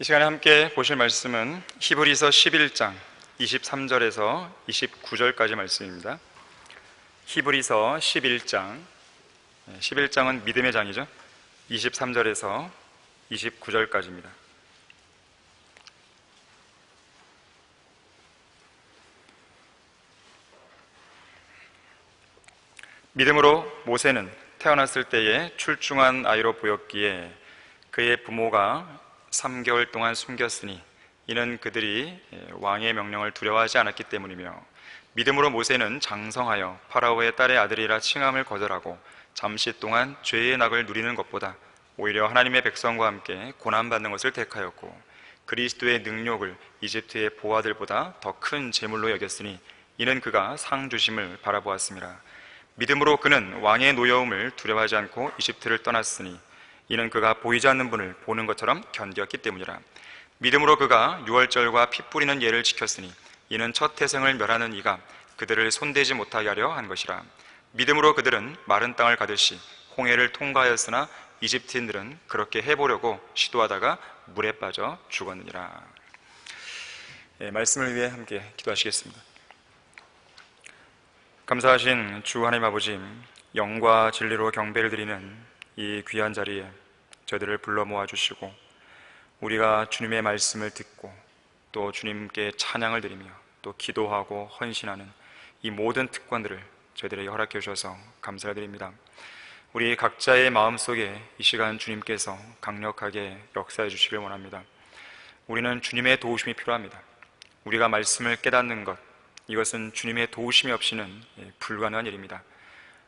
이 시간에 함께 보실 말씀은 히브리서 11장 23절에서 29절까지 말씀입니다. 히브리서 11장은 믿음의 장이죠. 23절에서 29절까지입니다. 믿음으로 모세는 태어났을 때에 출중한 아이로 보였기에 그의 부모가 3개월 동안 숨겼으니 이는 그들이 왕의 명령을 두려워하지 않았기 때문이며, 믿음으로 모세는 장성하여 파라오의 딸의 아들이라 칭함을 거절하고 잠시 동안 죄의 낙을 누리는 것보다 오히려 하나님의 백성과 함께 고난받는 것을 택하였고, 그리스도의 능력을 이집트의 보아들보다 더 큰 재물로 여겼으니 이는 그가 상 주심을 바라보았습니다. 믿음으로 그는 왕의 노여움을 두려워하지 않고 이집트를 떠났으니 이는 그가 보이지 않는 분을 보는 것처럼 견뎠기 때문이라. 믿음으로 그가 유월절과 피 뿌리는 예를 지켰으니 이는 첫 태생을 멸하는 이가 그들을 손대지 못하게 하려 한 것이라. 믿음으로 그들은 마른 땅을 가듯이 홍해를 통과하였으나 이집트인들은 그렇게 해보려고 시도하다가 물에 빠져 죽었느니라. 말씀을 위해 함께 기도하시겠습니다. 감사하신 주 하나님 아버지, 영과 진리로 경배를 드리는 이 귀한 자리에 저희들을 불러 모아주시고 우리가 주님의 말씀을 듣고 또 주님께 찬양을 드리며 또 기도하고 헌신하는 이 모든 특권들을 저희들에게 허락해 주셔서 감사를 드립니다. 우리 각자의 마음속에 이 시간 주님께서 강력하게 역사해 주시길 원합니다. 우리는 주님의 도우심이 필요합니다. 우리가 말씀을 깨닫는 것, 이것은 주님의 도우심이 없이는 불가능한 일입니다.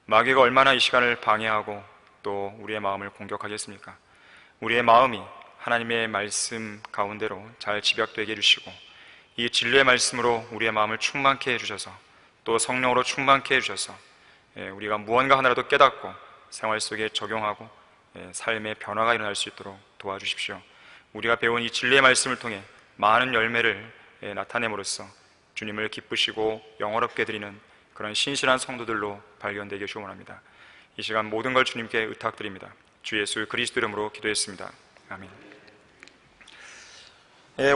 마귀가 얼마나 이 시간을 방해하고 또 우리의 마음을 공격하겠습니까? 우리의 마음이 하나님의 말씀 가운데로 잘 집약되게 해주시고 이 진리의 말씀으로 우리의 마음을 충만케 해주셔서 또 성령으로 충만케 해주셔서 우리가 무언가 하나라도 깨닫고 생활 속에 적용하고 삶의 변화가 일어날 수 있도록 도와주십시오. 우리가 배운 이 진리의 말씀을 통해 많은 열매를 나타냄으로써 주님을 기쁘시고 영화롭게 드리는 그런 신실한 성도들로 발견되게 원합니다. 이 시간 모든 걸 주님께 의탁드립니다. 주 예수 그리스도 이름으로 기도했습니다. 아멘.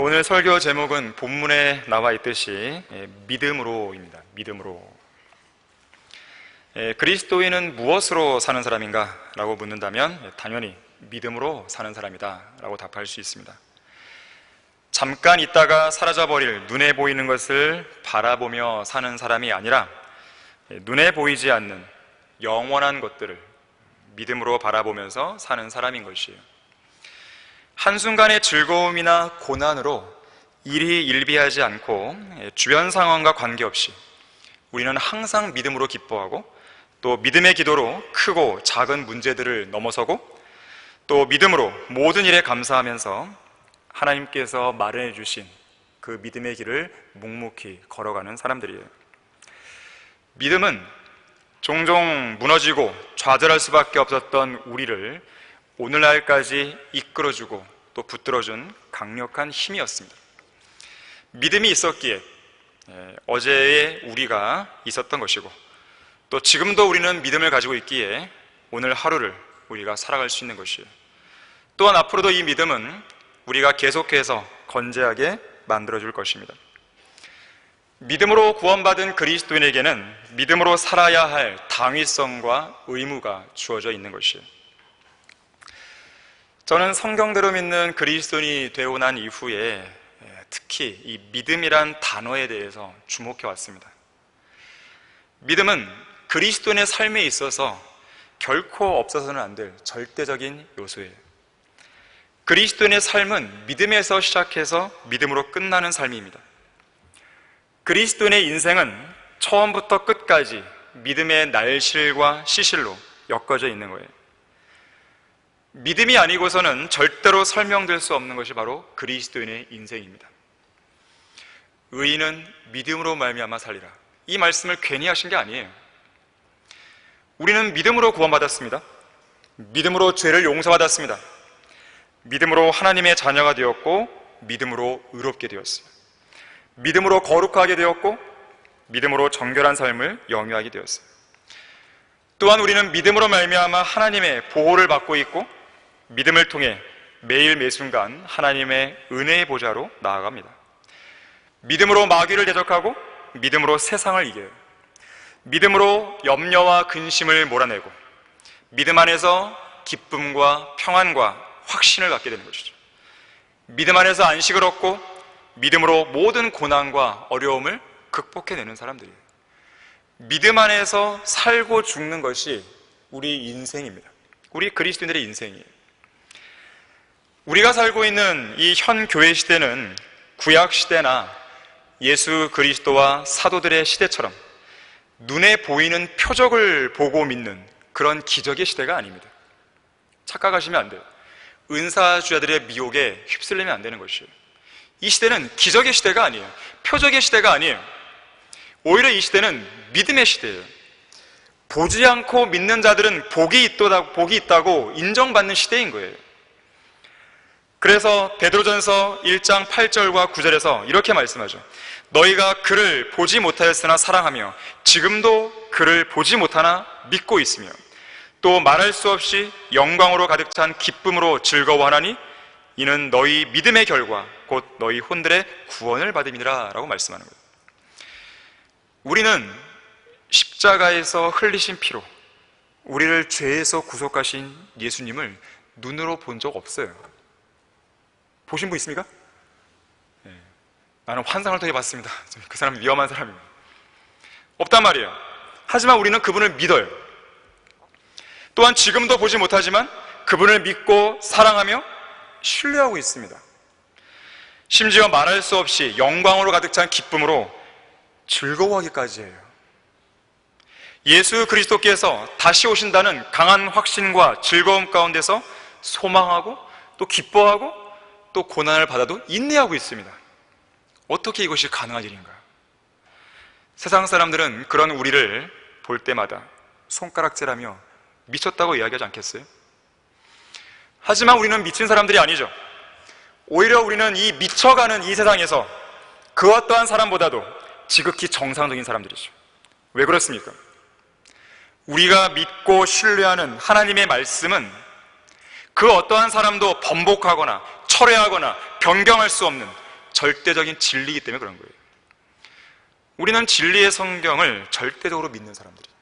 오늘 설교 제목은 본문에 나와 있듯이 믿음으로입니다. 믿음으로. 그리스도인은 무엇으로 사는 사람인가? 라고 묻는다면 당연히 믿음으로 사는 사람이다 라고 답할 수 있습니다. 잠깐 있다가 사라져버릴 눈에 보이는 것을 바라보며 사는 사람이 아니라 눈에 보이지 않는 영원한 것들을 믿음으로 바라보면서 사는 사람인 것이에요. 한순간의 즐거움이나 고난으로 일희일비하지 않고 주변 상황과 관계없이 우리는 항상 믿음으로 기뻐하고 또 믿음의 기도로 크고 작은 문제들을 넘어서고 또 믿음으로 모든 일에 감사하면서 하나님께서 마련해 주신 그 믿음의 길을 묵묵히 걸어가는 사람들이에요. 믿음은 종종 무너지고 좌절할 수밖에 없었던 우리를 오늘날까지 이끌어주고 또 붙들어준 강력한 힘이었습니다. 믿음이 있었기에 어제의 우리가 있었던 것이고 또 지금도 우리는 믿음을 가지고 있기에 오늘 하루를 우리가 살아갈 수 있는 것이에요. 또한 앞으로도 이 믿음은 우리가 계속해서 건재하게 만들어줄 것입니다. 믿음으로 구원받은 그리스도인에게는 믿음으로 살아야 할 당위성과 의무가 주어져 있는 것이에요. 저는 성경대로 믿는 그리스도인이 되고 난 이후에 특히 이 믿음이란 단어에 대해서 주목해 왔습니다. 믿음은 그리스도인의 삶에 있어서 결코 없어서는 안 될 절대적인 요소예요. 그리스도인의 삶은 믿음에서 시작해서 믿음으로 끝나는 삶입니다. 그리스도인의 인생은 처음부터 끝까지 믿음의 날실과 시실로 엮어져 있는 거예요. 믿음이 아니고서는 절대로 설명될 수 없는 것이 바로 그리스도인의 인생입니다. 의인은 믿음으로 말미암아 살리라. 이 말씀을 괜히 하신 게 아니에요. 우리는 믿음으로 구원받았습니다. 믿음으로 죄를 용서받았습니다. 믿음으로 하나님의 자녀가 되었고 믿음으로 의롭게 되었습니다. 믿음으로 거룩하게 되었고 믿음으로 정결한 삶을 영위하게 되었어요. 또한 우리는 믿음으로 말미암아 하나님의 보호를 받고 있고 믿음을 통해 매일 매순간 하나님의 은혜의 보좌로 나아갑니다. 믿음으로 마귀를 대적하고 믿음으로 세상을 이겨요. 믿음으로 염려와 근심을 몰아내고 믿음 안에서 기쁨과 평안과 확신을 갖게 되는 것이죠. 믿음 안에서 안식을 얻고 믿음으로 모든 고난과 어려움을 극복해내는 사람들이에요. 믿음 안에서 살고 죽는 것이 우리 인생입니다. 우리 그리스도인들의 인생이에요. 우리가 살고 있는 이 현 교회 시대는 구약 시대나 예수 그리스도와 사도들의 시대처럼 눈에 보이는 표적을 보고 믿는 그런 기적의 시대가 아닙니다. 착각하시면 안 돼요. 은사주의자들의 미혹에 휩쓸리면 안 되는 것이에요. 이 시대는 기적의 시대가 아니에요. 표적의 시대가 아니에요. 오히려 이 시대는 믿음의 시대예요. 보지 않고 믿는 자들은 복이 있다고 인정받는 시대인 거예요. 그래서 베드로전서 1장 8절과 9절에서 이렇게 말씀하죠. 너희가 그를 보지 못하였으나 사랑하며 지금도 그를 보지 못하나 믿고 있으며 또 말할 수 없이 영광으로 가득 찬 기쁨으로 즐거워하나니 이는 너희 믿음의 결과 곧 너희 혼들의 구원을 받음이니라 라고 말씀하는 거예요. 우리는 십자가에서 흘리신 피로 우리를 죄에서 구속하신 예수님을 눈으로 본 적 없어요. 보신 분 있습니까? 네. 나는 환상을 통해 봤습니다. 그 사람은 위험한 사람입니다. 없단 말이에요. 하지만 우리는 그분을 믿어요. 또한 지금도 보지 못하지만 그분을 믿고 사랑하며 신뢰하고 있습니다. 심지어 말할 수 없이 영광으로 가득 찬 기쁨으로 즐거워하기까지 해요. 예수 그리스도께서 다시 오신다는 강한 확신과 즐거움 가운데서 소망하고 또 기뻐하고 또 고난을 받아도 인내하고 있습니다. 어떻게 이것이 가능한 일인가? 세상 사람들은 그런 우리를 볼 때마다 손가락질하며 미쳤다고 이야기하지 않겠어요? 하지만 우리는 미친 사람들이 아니죠. 오히려 우리는 이 미쳐가는 이 세상에서 그 어떠한 사람보다도 지극히 정상적인 사람들이죠. 왜 그렇습니까? 우리가 믿고 신뢰하는 하나님의 말씀은 그 어떠한 사람도 번복하거나 철회하거나 변경할 수 없는 절대적인 진리이기 때문에 그런 거예요. 우리는 진리의 성경을 절대적으로 믿는 사람들이에요.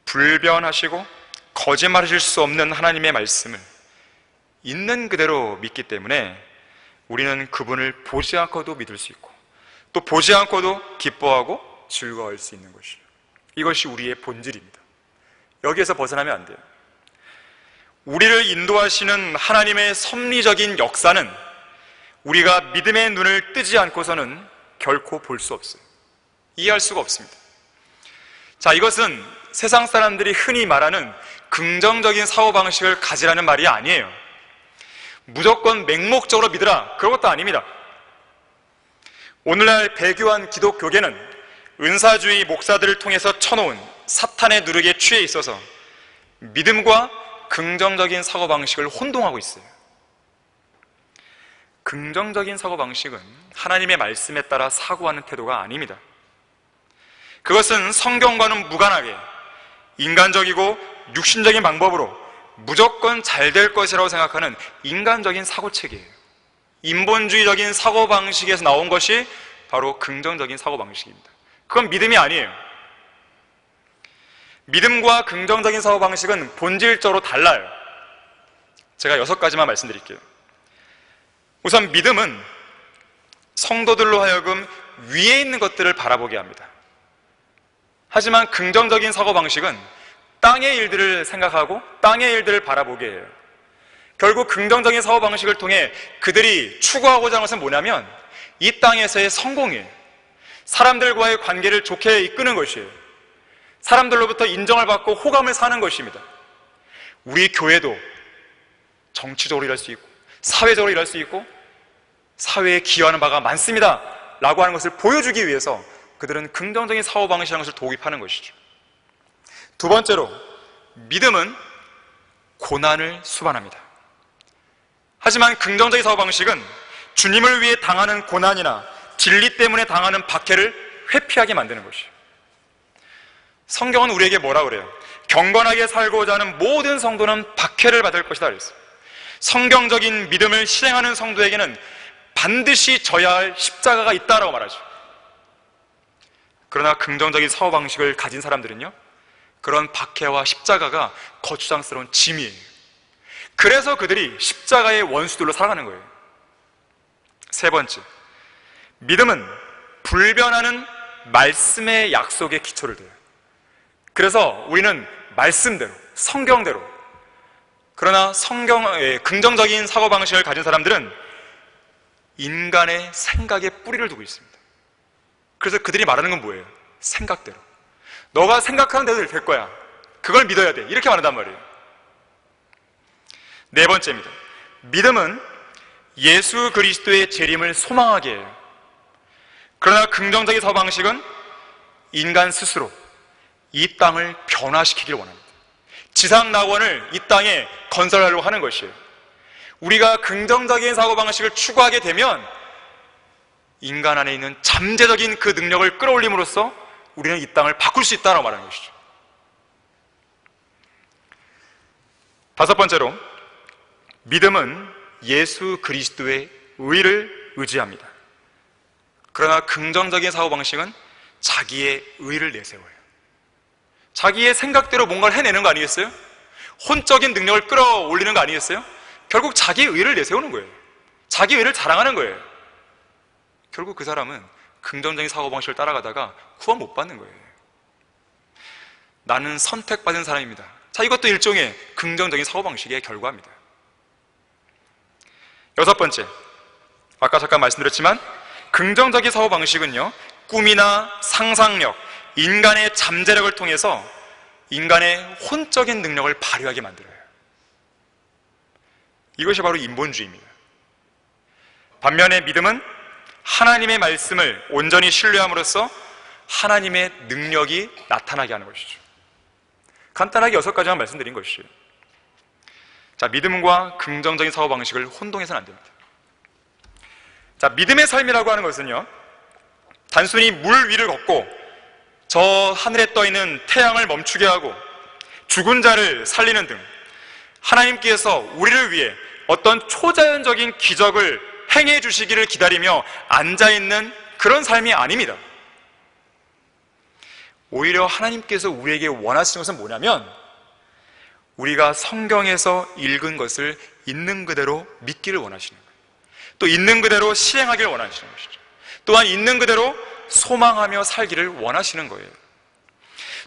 불변하시고 거짓말하실 수 없는 하나님의 말씀을 있는 그대로 믿기 때문에 우리는 그분을 보지 않고도 믿을 수 있고 또 보지 않고도 기뻐하고 즐거워할 수 있는 것이에요. 이것이 우리의 본질입니다. 여기에서 벗어나면 안 돼요. 우리를 인도하시는 하나님의 섭리적인 역사는 우리가 믿음의 눈을 뜨지 않고서는 결코 볼 수 없어요. 이해할 수가 없습니다. 자, 이것은 세상 사람들이 흔히 말하는 긍정적인 사고방식을 가지라는 말이 아니에요. 무조건 맹목적으로 믿으라, 그런 것도 아닙니다. 오늘날 배교한 기독교계는 은사주의 목사들을 통해서 쳐놓은 사탄의 누룩에 취해 있어서 믿음과 긍정적인 사고방식을 혼동하고 있어요. 긍정적인 사고방식은 하나님의 말씀에 따라 사고하는 태도가 아닙니다. 그것은 성경과는 무관하게 인간적이고 육신적인 방법으로 무조건 잘 될 것이라고 생각하는 인간적인 사고체계예요. 인본주의적인 사고방식에서 나온 것이 바로 긍정적인 사고방식입니다. 그건 믿음이 아니에요. 믿음과 긍정적인 사고방식은 본질적으로 달라요. 제가 6가지만 말씀드릴게요. 우선 믿음은 성도들로 하여금 위에 있는 것들을 바라보게 합니다. 하지만 긍정적인 사고방식은 땅의 일들을 생각하고 땅의 일들을 바라보게 해요. 결국 긍정적인 사고방식을 통해 그들이 추구하고자 하는 것은 뭐냐면 이 땅에서의 성공이에요. 사람들과의 관계를 좋게 이끄는 것이에요. 사람들로부터 인정을 받고 호감을 사는 것입니다. 우리 교회도 정치적으로 일할 수 있고 사회적으로 일할 수 있고 사회에 기여하는 바가 많습니다 라고 하는 것을 보여주기 위해서 그들은 긍정적인 사고방식이라는 것을 도입하는 것이죠. 두 번째로, 믿음은 고난을 수반합니다. 하지만 긍정적인 사고방식은 주님을 위해 당하는 고난이나 진리 때문에 당하는 박해를 회피하게 만드는 것이에요. 성경은 우리에게 뭐라 그래요? 경건하게 살고자 하는 모든 성도는 박해를 받을 것이다 그랬어요. 성경적인 믿음을 실행하는 성도에게는 반드시 져야 할 십자가가 있다라고 말하죠. 그러나 긍정적인 사고방식을 가진 사람들은요, 그런 박해와 십자가가 거추장스러운 짐이에요. 그래서 그들이 십자가의 원수들로 살아가는 거예요. 세 번째, 믿음은 불변하는 말씀의 약속에 기초를 둬요. 그래서 우리는 말씀대로, 성경대로, 그러나 긍정적인 사고방식을 가진 사람들은 인간의 생각에 뿌리를 두고 있습니다. 그래서 그들이 말하는 건 뭐예요? 생각대로. 너가 생각하는 대로 될 거야. 그걸 믿어야 돼. 이렇게 말한단 말이에요. 네 번째입니다. 믿음은 예수 그리스도의 재림을 소망하게 해요. 그러나 긍정적인 사고방식은 인간 스스로 이 땅을 변화시키길 원합니다. 지상낙원을 이 땅에 건설하려고 하는 것이에요. 우리가 긍정적인 사고방식을 추구하게 되면 인간 안에 있는 잠재적인 그 능력을 끌어올림으로써 우리는 이 땅을 바꿀 수 있다고 말하는 것이죠. 다섯 번째로, 믿음은 예수 그리스도의 의를 의지합니다. 그러나 긍정적인 사고방식은 자기의 의를 내세워요. 자기의 생각대로 뭔가를 해내는 거 아니겠어요? 혼적인 능력을 끌어올리는 거 아니겠어요? 결국 자기의 의를 내세우는 거예요. 자기 의를 자랑하는 거예요. 결국 그 사람은 긍정적인 사고방식을 따라가다가 구원 못 받는 거예요. 나는 선택받은 사람입니다. 자, 이것도 일종의 긍정적인 사고방식의 결과입니다. 여섯 번째, 아까 잠깐 말씀드렸지만 긍정적인 사고방식은요, 꿈이나 상상력, 인간의 잠재력을 통해서 인간의 혼적인 능력을 발휘하게 만들어요. 이것이 바로 인본주의입니다. 반면에 믿음은 하나님의 말씀을 온전히 신뢰함으로써 하나님의 능력이 나타나게 하는 것이죠. 간단하게 6가지만 말씀드린 것이죠. 자, 믿음과 긍정적인 사고방식을 혼동해서는 안 됩니다. 자, 믿음의 삶이라고 하는 것은요, 단순히 물 위를 걷고 저 하늘에 떠있는 태양을 멈추게 하고 죽은 자를 살리는 등 하나님께서 우리를 위해 어떤 초자연적인 기적을 행해 주시기를 기다리며 앉아있는 그런 삶이 아닙니다. 오히려 하나님께서 우리에게 원하시는 것은 뭐냐면 우리가 성경에서 읽은 것을 있는 그대로 믿기를 원하시는 거예요. 또 있는 그대로 실행하기를 원하시는 것이죠. 또한 있는 그대로 소망하며 살기를 원하시는 거예요.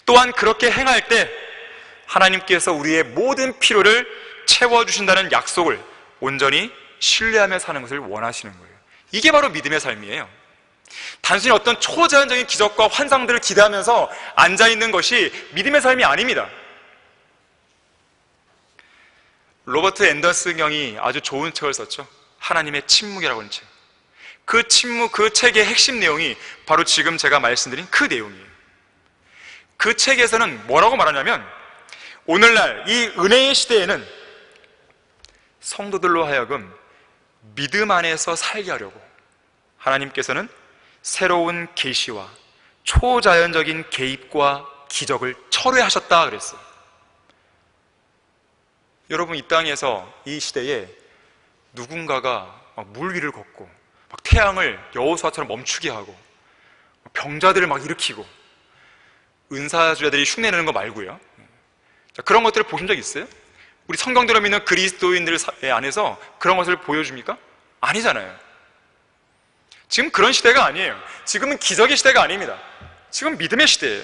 또한 그렇게 행할 때 하나님께서 우리의 모든 필요를 채워주신다는 약속을 온전히 신뢰하며 사는 것을 원하시는 거예요. 이게 바로 믿음의 삶이에요. 단순히 어떤 초자연적인 기적과 환상들을 기대하면서 앉아있는 것이 믿음의 삶이 아닙니다. 로버트 앤더슨 경이 아주 좋은 책을 썼죠. 하나님의 침묵이라고 하는 책. 그 침묵, 그 책의 핵심 내용이 바로 지금 제가 말씀드린 그 내용이에요. 그 책에서는 뭐라고 말하냐면 오늘날 이 은혜의 시대에는 성도들로 하여금 믿음 안에서 살게 하려고 하나님께서는 새로운 계시와 초자연적인 개입과 기적을 철회하셨다 그랬어요. 여러분, 이 땅에서 이 시대에 누군가가 물 위를 걷고 막 태양을 여호수아처럼 멈추게 하고 병자들을 막 일으키고 은사주자들이 흉내내는 거 말고요. 자, 그런 것들을 보신 적 있어요? 우리 성경대로 믿는 그리스도인들 안에서 그런 것을 보여줍니까? 아니잖아요. 지금 그런 시대가 아니에요. 지금은 기적의 시대가 아닙니다. 지금 믿음의 시대예요.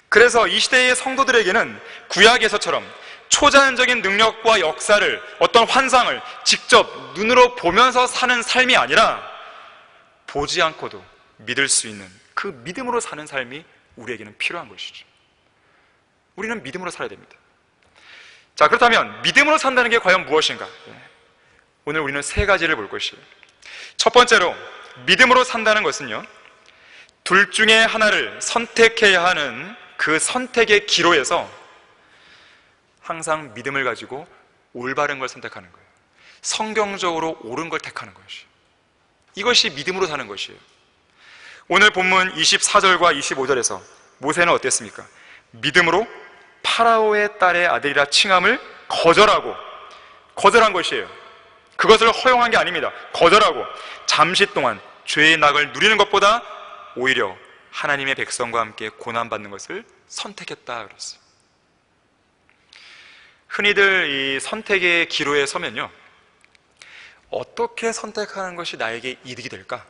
그래서 이 시대의 성도들에게는 구약에서처럼 초자연적인 능력과 역사를, 어떤 환상을 직접 눈으로 보면서 사는 삶이 아니라 보지 않고도 믿을 수 있는 그 믿음으로 사는 삶이 우리에게는 필요한 것이죠. 우리는 믿음으로 살아야 됩니다. 자, 그렇다면 믿음으로 산다는 게 과연 무엇인가? 오늘 우리는 3가지를 볼 것이에요. 첫 번째로 믿음으로 산다는 것은요, 둘 중에 하나를 선택해야 하는 그 선택의 기로에서 항상 믿음을 가지고 올바른 걸 선택하는 거예요. 성경적으로 옳은 걸 택하는 것이에요. 이것이 믿음으로 사는 것이에요. 오늘 본문 24절과 25절에서 모세는 어땠습니까? 믿음으로 파라오의 딸의 아들이라 칭함을 거절하고 거절한 것이에요. 그것을 허용한 게 아닙니다. 거절하고 잠시 동안 죄의 낙을 누리는 것보다 오히려 하나님의 백성과 함께 고난받는 것을 선택했다 그랬어요. 흔히들 이 선택의 기로에 서면요, 어떻게 선택하는 것이 나에게 이득이 될까?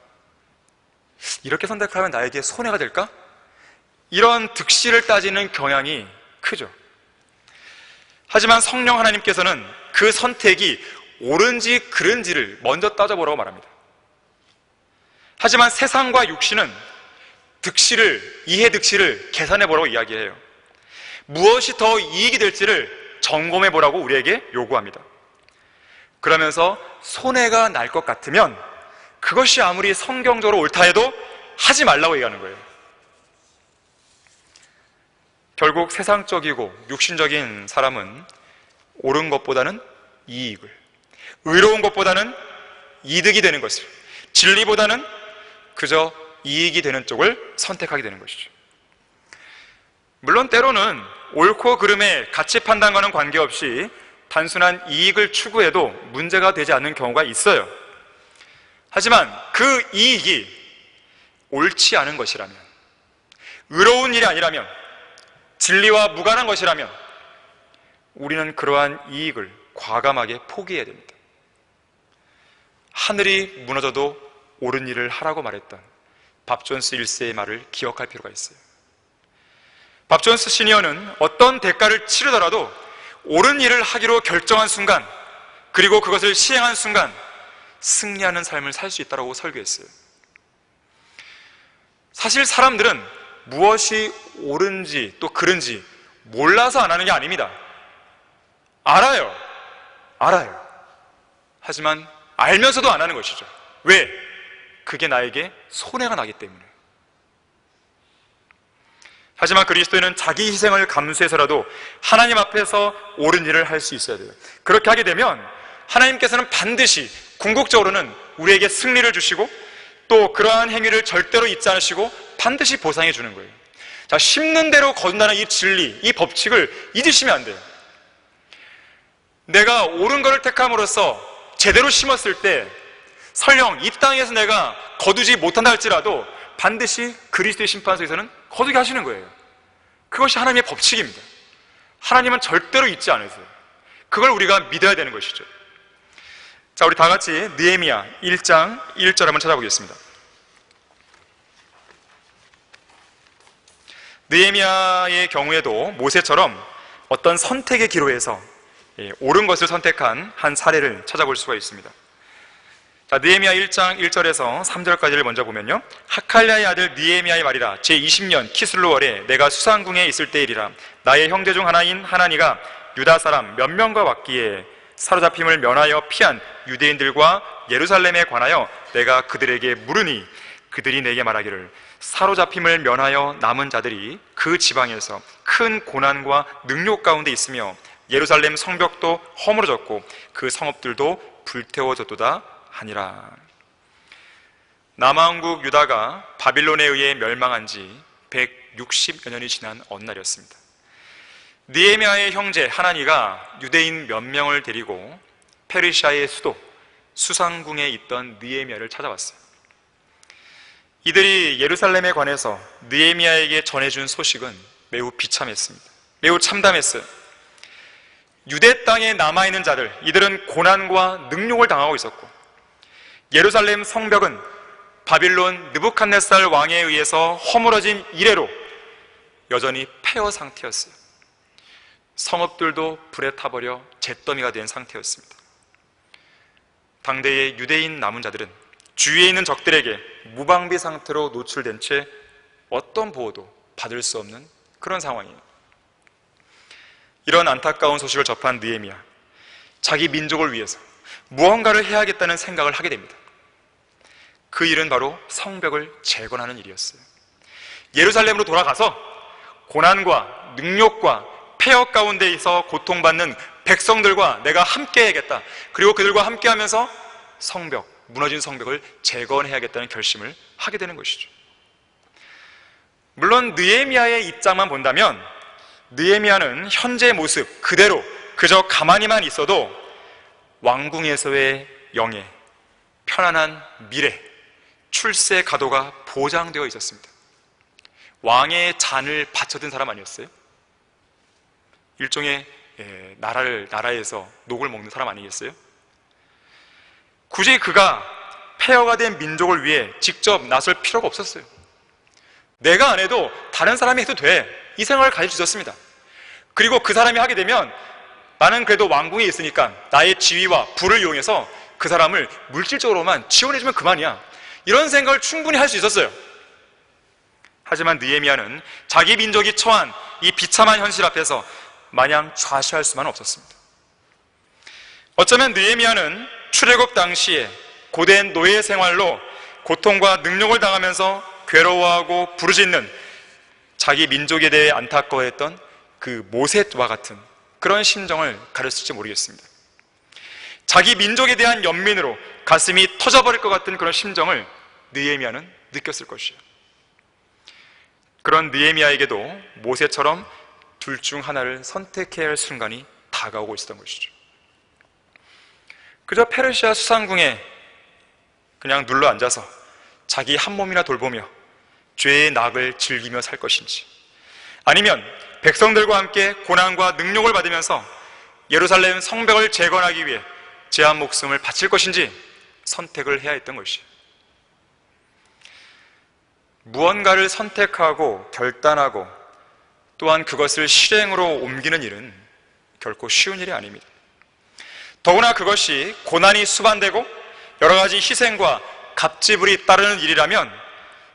이렇게 선택하면 나에게 손해가 될까? 이런 득실을 따지는 경향이 크죠. 하지만 성령 하나님께서는 그 선택이 옳은지 그른지를 먼저 따져보라고 말합니다. 하지만 세상과 육신은 이해 득실을 계산해보라고 이야기해요. 무엇이 더 이익이 될지를 점검해보라고 우리에게 요구합니다. 그러면서 손해가 날 것 같으면 그것이 아무리 성경적으로 옳다 해도 하지 말라고 얘기하는 거예요. 결국 세상적이고 육신적인 사람은 옳은 것보다는 이익을, 의로운 것보다는 이득이 되는 것을, 진리보다는 그저 이익이 되는 쪽을 선택하게 되는 것이죠. 물론 때로는 옳고 그름의 가치 판단과는 관계없이 단순한 이익을 추구해도 문제가 되지 않는 경우가 있어요. 하지만 그 이익이 옳지 않은 것이라면, 의로운 일이 아니라면, 진리와 무관한 것이라면 우리는 그러한 이익을 과감하게 포기해야 됩니다. 하늘이 무너져도 옳은 일을 하라고 말했던 밥 존스 1세의 말을 기억할 필요가 있어요. 밥 존스 시니어는 어떤 대가를 치르더라도 옳은 일을 하기로 결정한 순간, 그리고 그것을 시행한 순간 승리하는 삶을 살 수 있다고 설교했어요. 사실 사람들은 무엇이 옳은지 또 그른지 몰라서 안 하는 게 아닙니다. 알아요. 하지만 알면서도 안 하는 것이죠. 왜? 그게 나에게 손해가 나기 때문에. 하지만 그리스도인은 자기 희생을 감수해서라도 하나님 앞에서 옳은 일을 할 수 있어야 돼요. 그렇게 하게 되면 하나님께서는 반드시 궁극적으로는 우리에게 승리를 주시고 또 그러한 행위를 절대로 잊지 않으시고 반드시 보상해 주는 거예요. 자, 심는 대로 거둔다는 이 진리, 이 법칙을 잊으시면 안 돼요. 내가 옳은 것을 택함으로써 제대로 심었을 때 설령 이 땅에서 내가 거두지 못한다 할지라도 반드시 그리스도의 심판소에서는 거두게 하시는 거예요. 그것이 하나님의 법칙입니다. 하나님은 절대로 잊지 않으세요. 그걸 우리가 믿어야 되는 것이죠. 자, 우리 다 같이 느헤미야 1장 1절 한번 찾아보겠습니다. 느헤미야의 경우에도 모세처럼 어떤 선택의 기로에서 옳은 것을 선택한 한 사례를 찾아볼 수가 있습니다. 자, 느헤미야 1장 1절에서 3절까지를 먼저 보면요, 하칼랴의 아들 느헤미야의 말이라. 제20년 키슬루월에 내가 수상궁에 있을 때이리라. 나의 형제 중 하나인 하나니가 유다 사람 몇 명과 왔기에 사로잡힘을 면하여 피한 유대인들과 예루살렘에 관하여 내가 그들에게 물으니 그들이 내게 말하기를 사로잡힘을 면하여 남은 자들이 그 지방에서 큰 고난과 능욕 가운데 있으며 예루살렘 성벽도 허물어졌고 그 성읍들도 불태워졌도다 하니라. 남왕국 유다가 바빌론에 의해 멸망한 지 160여 년이 지난 어느 날이었습니다. 느헤미야의 형제 하나니가 유대인 몇 명을 데리고 페르시아의 수도 수상궁에 있던 느헤미야를 찾아왔어요. 이들이 예루살렘에 관해서 느헤미야에게 전해준 소식은 매우 비참했습니다. 매우 참담했어요. 유대 땅에 남아있는 자들, 이들은 고난과 능욕을 당하고 있었고 예루살렘 성벽은 바빌론 느부갓네살 왕에 의해서 허물어진 이래로 여전히 폐허 상태였어요. 성읍들도 불에 타버려 잿더미가 된 상태였습니다. 당대의 유대인 남은 자들은 주위에 있는 적들에게 무방비 상태로 노출된 채 어떤 보호도 받을 수 없는 그런 상황이에요. 이런 안타까운 소식을 접한 느헤미야, 자기 민족을 위해서 무언가를 해야겠다는 생각을 하게 됩니다. 그 일은 바로 성벽을 재건하는 일이었어요. 예루살렘으로 돌아가서 고난과 능욕과 폐허 가운데에서 고통받는 백성들과 내가 함께 해야겠다. 그리고 그들과 함께 하면서 성벽, 무너진 성벽을 재건해야겠다는 결심을 하게 되는 것이죠. 물론 느헤미야의 입장만 본다면 느헤미야는 현재의 모습 그대로 그저 가만히만 있어도 왕궁에서의 영예, 편안한 미래, 출세 가도가 보장되어 있었습니다. 왕의 잔을 바쳐든 사람 아니었어요? 일종의 나라에서 녹을 먹는 사람 아니겠어요? 굳이 그가 폐허가 된 민족을 위해 직접 나설 필요가 없었어요. 내가 안 해도 다른 사람이 해도 돼, 이 생각을 가질 수 있었습니다. 그리고 그 사람이 하게 되면 나는 그래도 왕궁에 있으니까 나의 지위와 부를 이용해서 그 사람을 물질적으로만 지원해주면 그만이야, 이런 생각을 충분히 할 수 있었어요. 하지만 느헤미야는 자기 민족이 처한 이 비참한 현실 앞에서 마냥 좌시할 수만은 없었습니다. 어쩌면 느헤미야는 출애굽 당시에 고된 노예 생활로 고통과 능욕을 당하면서 괴로워하고 부르짖는 자기 민족에 대해 안타까워했던 그 모셋과 같은 그런 심정을 가렸을지 모르겠습니다. 자기 민족에 대한 연민으로 가슴이 터져버릴 것 같은 그런 심정을 느헤미야는 느꼈을 것이에요. 그런 느헤미야에게도 모세처럼 둘 중 하나를 선택해야 할 순간이 다가오고 있었던 것이죠. 그저 페르시아 수상궁에 그냥 눌러 앉아서 자기 한 몸이나 돌보며 죄의 낙을 즐기며 살 것인지, 아니면 백성들과 함께 고난과 능욕을 받으면서 예루살렘 성벽을 재건하기 위해 제 한 목숨을 바칠 것인지 선택을 해야 했던 것이에요. 무언가를 선택하고 결단하고 또한 그것을 실행으로 옮기는 일은 결코 쉬운 일이 아닙니다. 더구나 그것이 고난이 수반되고 여러 가지 희생과 갑질이 따르는 일이라면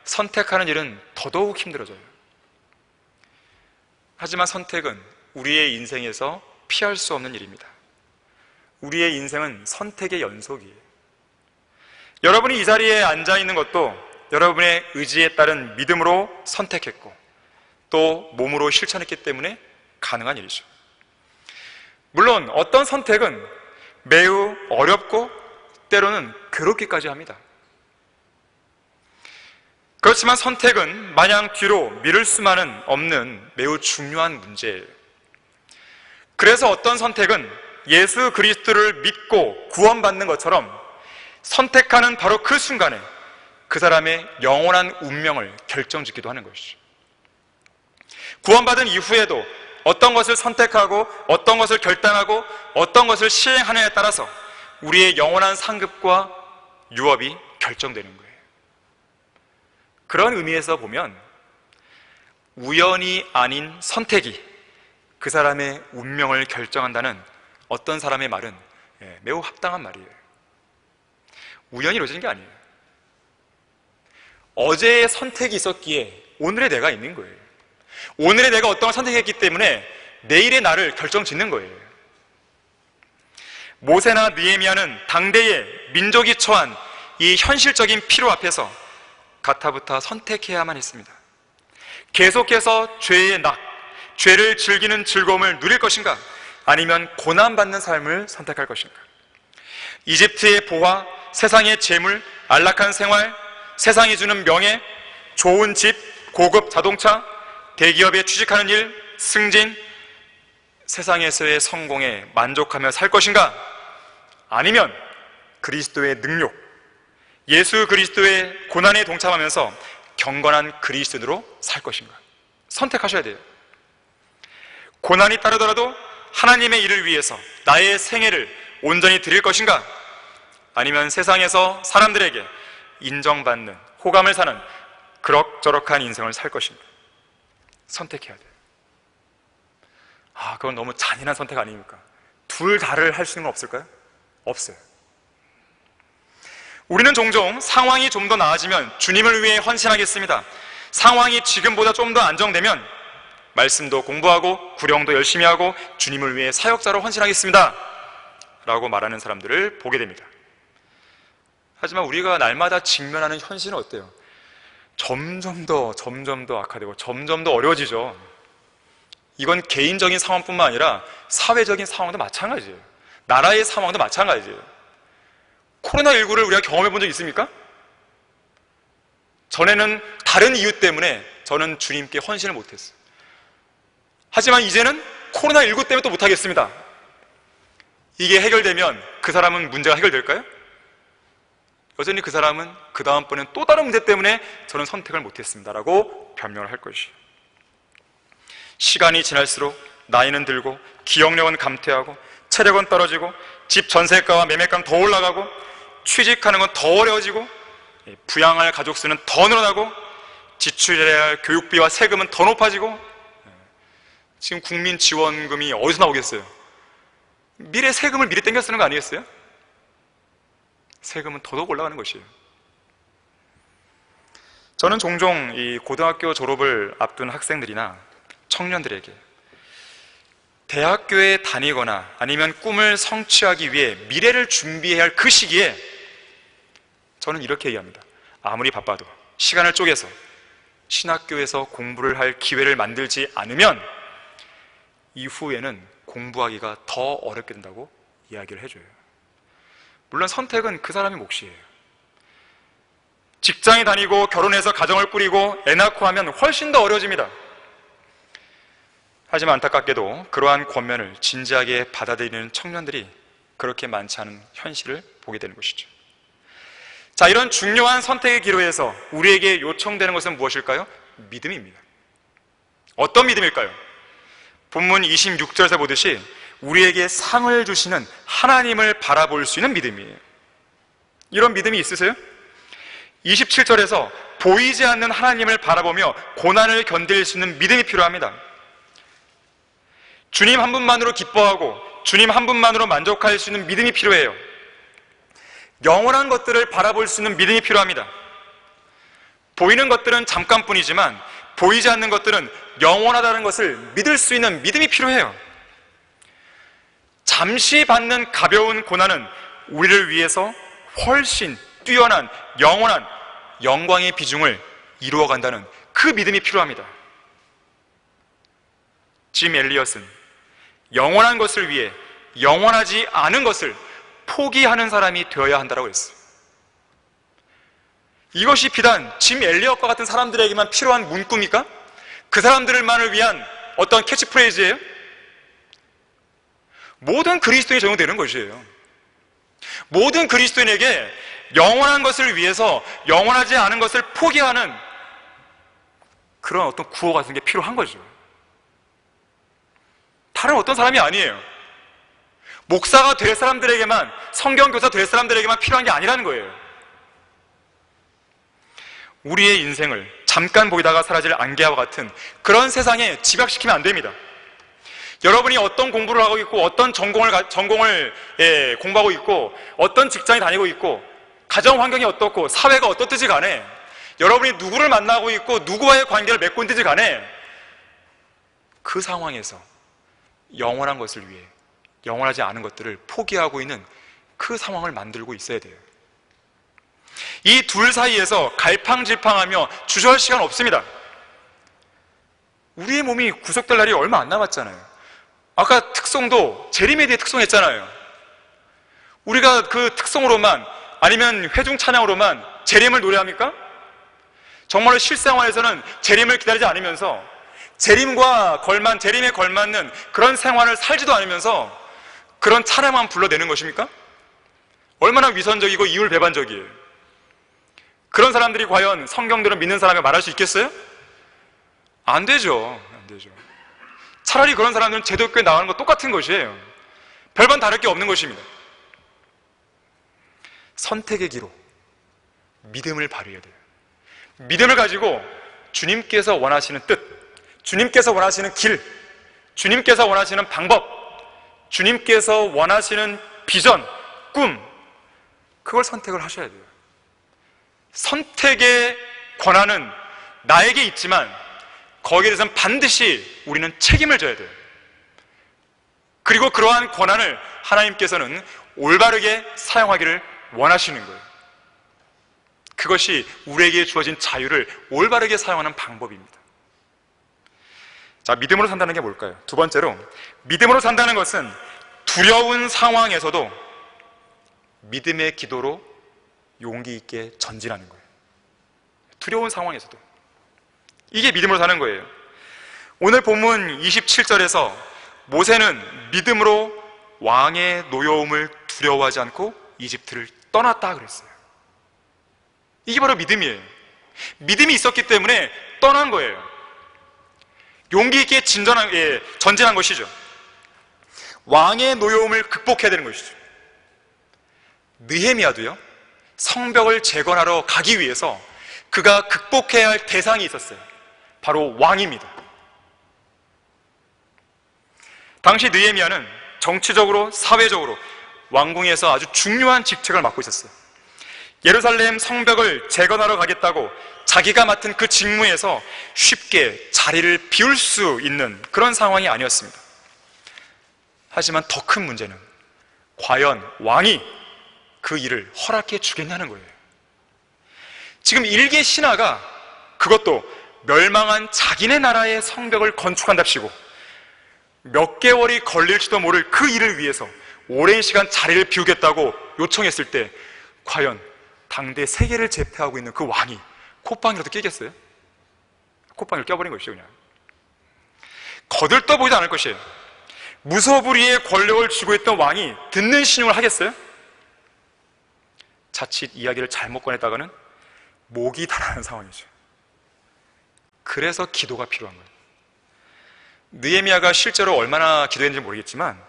선택하는 일은 더더욱 힘들어져요. 하지만 선택은 우리의 인생에서 피할 수 없는 일입니다. 우리의 인생은 선택의 연속이에요. 여러분이 이 자리에 앉아 있는 것도 여러분의 의지에 따른 믿음으로 선택했고 또 몸으로 실천했기 때문에 가능한 일이죠. 물론 어떤 선택은 매우 어렵고 때로는 괴롭기까지 합니다. 그렇지만 선택은 마냥 뒤로 미룰 수만은 없는 매우 중요한 문제예요. 그래서 어떤 선택은 예수 그리스도를 믿고 구원받는 것처럼 선택하는 바로 그 순간에 그 사람의 영원한 운명을 결정짓기도 하는 것이죠. 구원받은 이후에도 어떤 것을 선택하고 어떤 것을 결단하고 어떤 것을 시행하느냐에 따라서 우리의 영원한 상급과 유업이 결정되는 거예요. 그런 의미에서 보면 우연이 아닌 선택이 그 사람의 운명을 결정한다는 어떤 사람의 말은 매우 합당한 말이에요. 우연히 이루어지는 게 아니에요. 어제의 선택이 있었기에 오늘의 내가 있는 거예요. 오늘의 내가 어떤 걸 선택했기 때문에 내일의 나를 결정짓는 거예요. 모세나 느헤미야는 당대의 민족이 처한 이 현실적인 필요 앞에서 가타부타 선택해야만 했습니다. 계속해서 죄의 낙, 죄를 즐기는 즐거움을 누릴 것인가, 아니면 고난받는 삶을 선택할 것인가. 이집트의 보화, 세상의 재물, 안락한 생활, 세상이 주는 명예, 좋은 집, 고급 자동차, 대기업에 취직하는 일, 승진, 세상에서의 성공에 만족하며 살 것인가, 아니면 그리스도의 능력, 예수 그리스도의 고난에 동참하면서 경건한 그리스도인으로 살 것인가. 선택하셔야 돼요. 고난이 따르더라도 하나님의 일을 위해서 나의 생애를 온전히 드릴 것인가, 아니면 세상에서 사람들에게 인정받는, 호감을 사는 그럭저럭한 인생을 살 것인가. 선택해야 돼요. 그건 너무 잔인한 선택 아닙니까? 둘 다를 할 수 있는 건 없을까요? 없어요. 우리는 종종 상황이 좀 더 나아지면 주님을 위해 헌신하겠습니다, 상황이 지금보다 좀 더 안정되면 말씀도 공부하고 구령도 열심히 하고 주님을 위해 사역자로 헌신하겠습니다 라고 말하는 사람들을 보게 됩니다. 하지만 우리가 날마다 직면하는 현실은 어때요? 점점 더 악화되고 점점 더 어려워지죠. 이건 개인적인 상황뿐만 아니라 사회적인 상황도 마찬가지예요. 나라의 상황도 마찬가지예요. 코로나19를 우리가 경험해 본 적 있습니까? 전에는 다른 이유 때문에 저는 주님께 헌신을 못했어요. 하지만 이제는 코로나19 때문에 또 못하겠습니다. 이게 해결되면 그 사람은 문제가 해결될까요? 여전히 그 사람은 그 다음번엔 또 다른 문제 때문에 저는 선택을 못했습니다 라고 변명을 할 것이에요. 시간이 지날수록 나이는 들고 기억력은 감퇴하고 체력은 떨어지고 집 전세가와 매매가는 더 올라가고 취직하는 건 더 어려워지고 부양할 가족 수는 더 늘어나고 지출해야 할 교육비와 세금은 더 높아지고 지금 국민지원금이 어디서 나오겠어요? 미래 세금을 미리 땡겨 쓰는 거 아니겠어요? 세금은 더더욱 올라가는 것이에요. 저는 종종 이 고등학교 졸업을 앞둔 학생들이나 청년들에게 대학교에 다니거나 아니면 꿈을 성취하기 위해 미래를 준비해야 할 그 시기에 저는 이렇게 얘기합니다. 아무리 바빠도 시간을 쪼개서 신학교에서 공부를 할 기회를 만들지 않으면 이후에는 공부하기가 더 어렵게 된다고 이야기를 해줘요. 물론 선택은 그 사람의 몫이에요. 직장에 다니고 결혼해서 가정을 꾸리고 애 낳고 하면 훨씬 더 어려워집니다. 하지만 안타깝게도 그러한 권면을 진지하게 받아들이는 청년들이 그렇게 많지 않은 현실을 보게 되는 것이죠. 자, 이런 중요한 선택의 기로에서 우리에게 요청되는 것은 무엇일까요? 믿음입니다. 어떤 믿음일까요? 본문 26절에서 보듯이 우리에게 상을 주시는 하나님을 바라볼 수 있는 믿음이에요. 이런 믿음이 있으세요? 27절에서 보이지 않는 하나님을 바라보며 고난을 견딜 수 있는 믿음이 필요합니다. 주님 한 분만으로 기뻐하고 주님 한 분만으로 만족할 수 있는 믿음이 필요해요. 영원한 것들을 바라볼 수 있는 믿음이 필요합니다. 보이는 것들은 잠깐뿐이지만 보이지 않는 것들은 영원하다는 것을 믿을 수 있는 믿음이 필요해요. 잠시 받는 가벼운 고난은 우리를 위해서 훨씬 뛰어난 영원한 영광의 비중을 이루어간다는 그 믿음이 필요합니다. 짐 엘리엇은 영원한 것을 위해 영원하지 않은 것을 포기하는 사람이 되어야 한다고 했어요. 이것이 비단 짐 엘리엇과 같은 사람들에게만 필요한 문구입니까? 그 사람들만을 위한 어떤 캐치프레이즈예요? 모든 그리스도인이 적용되는 것이에요. 모든 그리스도인에게 영원한 것을 위해서 영원하지 않은 것을 포기하는 그런 어떤 구호 같은 게 필요한 거죠. 다른 어떤 사람이 아니에요. 목사가 될 사람들에게만, 성경교사 될 사람들에게만 필요한 게 아니라는 거예요. 우리의 인생을 잠깐 보이다가 사라질 안개와 같은 그런 세상에 집약시키면 안 됩니다. 여러분이 어떤 공부를 하고 있고 어떤 전공을 공부하고 있고 어떤 직장에 다니고 있고 가정 환경이 어떻고 사회가 어떻든지 간에 여러분이 누구를 만나고 있고 누구와의 관계를 맺고 있든지 간에 그 상황에서 영원한 것을 위해 영원하지 않은 것들을 포기하고 있는 그 상황을 만들고 있어야 돼요. 이 둘 사이에서 갈팡질팡하며 주저할 시간 없습니다. 우리의 몸이 구속될 날이 얼마 안 남았잖아요. 아까 특송도 재림에 대해 특송했잖아요. 우리가 그 특송으로만 아니면 회중 찬양으로만 재림을 노래합니까? 정말로 실생활에서는 재림을 기다리지 않으면서 재림에 걸맞는 그런 생활을 살지도 않으면서 그런 찬양만 불러내는 것입니까? 얼마나 위선적이고 이율배반적이에요. 그런 사람들이 과연 성경대로 믿는 사람이 말할 수 있겠어요? 안 되죠. 안 되죠. 차라리 그런 사람들은 제도교에 나가는 거 똑같은 것이에요. 별반 다를 게 없는 것입니다. 선택의 기로 믿음을 발휘해야 돼요. 믿음을 가지고 주님께서 원하시는 뜻, 주님께서 원하시는 길, 주님께서 원하시는 방법, 주님께서 원하시는 비전, 꿈, 그걸 선택을 하셔야 돼요. 선택의 권한은 나에게 있지만 거기에 대해서는 반드시 우리는 책임을 져야 돼요. 그리고 그러한 권한을 하나님께서는 올바르게 사용하기를 원하시는 거예요. 그것이 우리에게 주어진 자유를 올바르게 사용하는 방법입니다. 자, 믿음으로 산다는 게 뭘까요? 두 번째로, 믿음으로 산다는 것은 두려운 상황에서도 믿음의 기도로 용기 있게 전진하는 거예요. 두려운 상황에서도. 이게 믿음으로 사는 거예요. 오늘 본문 27절에서 모세는 믿음으로 왕의 노여움을 두려워하지 않고 이집트를 떠났다 그랬어요. 이게 바로 믿음이에요. 믿음이 있었기 때문에 떠난 거예요. 용기 있게 전진한 것이죠. 왕의 노여움을 극복해야 되는 것이죠. 느헤미야도요, 성벽을 재건하러 가기 위해서 그가 극복해야 할 대상이 있었어요. 바로 왕입니다. 당시 느헤미야는 정치적으로, 사회적으로 왕궁에서 아주 중요한 직책을 맡고 있었어요. 예루살렘 성벽을 재건하러 가겠다고 자기가 맡은 그 직무에서 쉽게 자리를 비울 수 있는 그런 상황이 아니었습니다. 하지만 더 큰 문제는 과연 왕이 그 일을 허락해 주겠냐는 거예요. 지금 일개 신하가 그것도 멸망한 자기네 나라의 성벽을 건축한답시고 몇 개월이 걸릴지도 모를 그 일을 위해서 오랜 시간 자리를 비우겠다고 요청했을 때 과연 당대 세계를 제패하고 있는 그 왕이 콧방이라도 끼겠어요? 콧방을 껴버린 것이죠. 그냥 거들떠 보이지 않을 것이에요. 무소불위의 권력을 쥐고 있던 왕이 듣는 신용을 하겠어요? 자칫 이야기를 잘못 꺼냈다가는 목이 달아나는 상황이죠. 그래서 기도가 필요한 거예요. 느헤미야가 실제로 얼마나 기도했는지 모르겠지만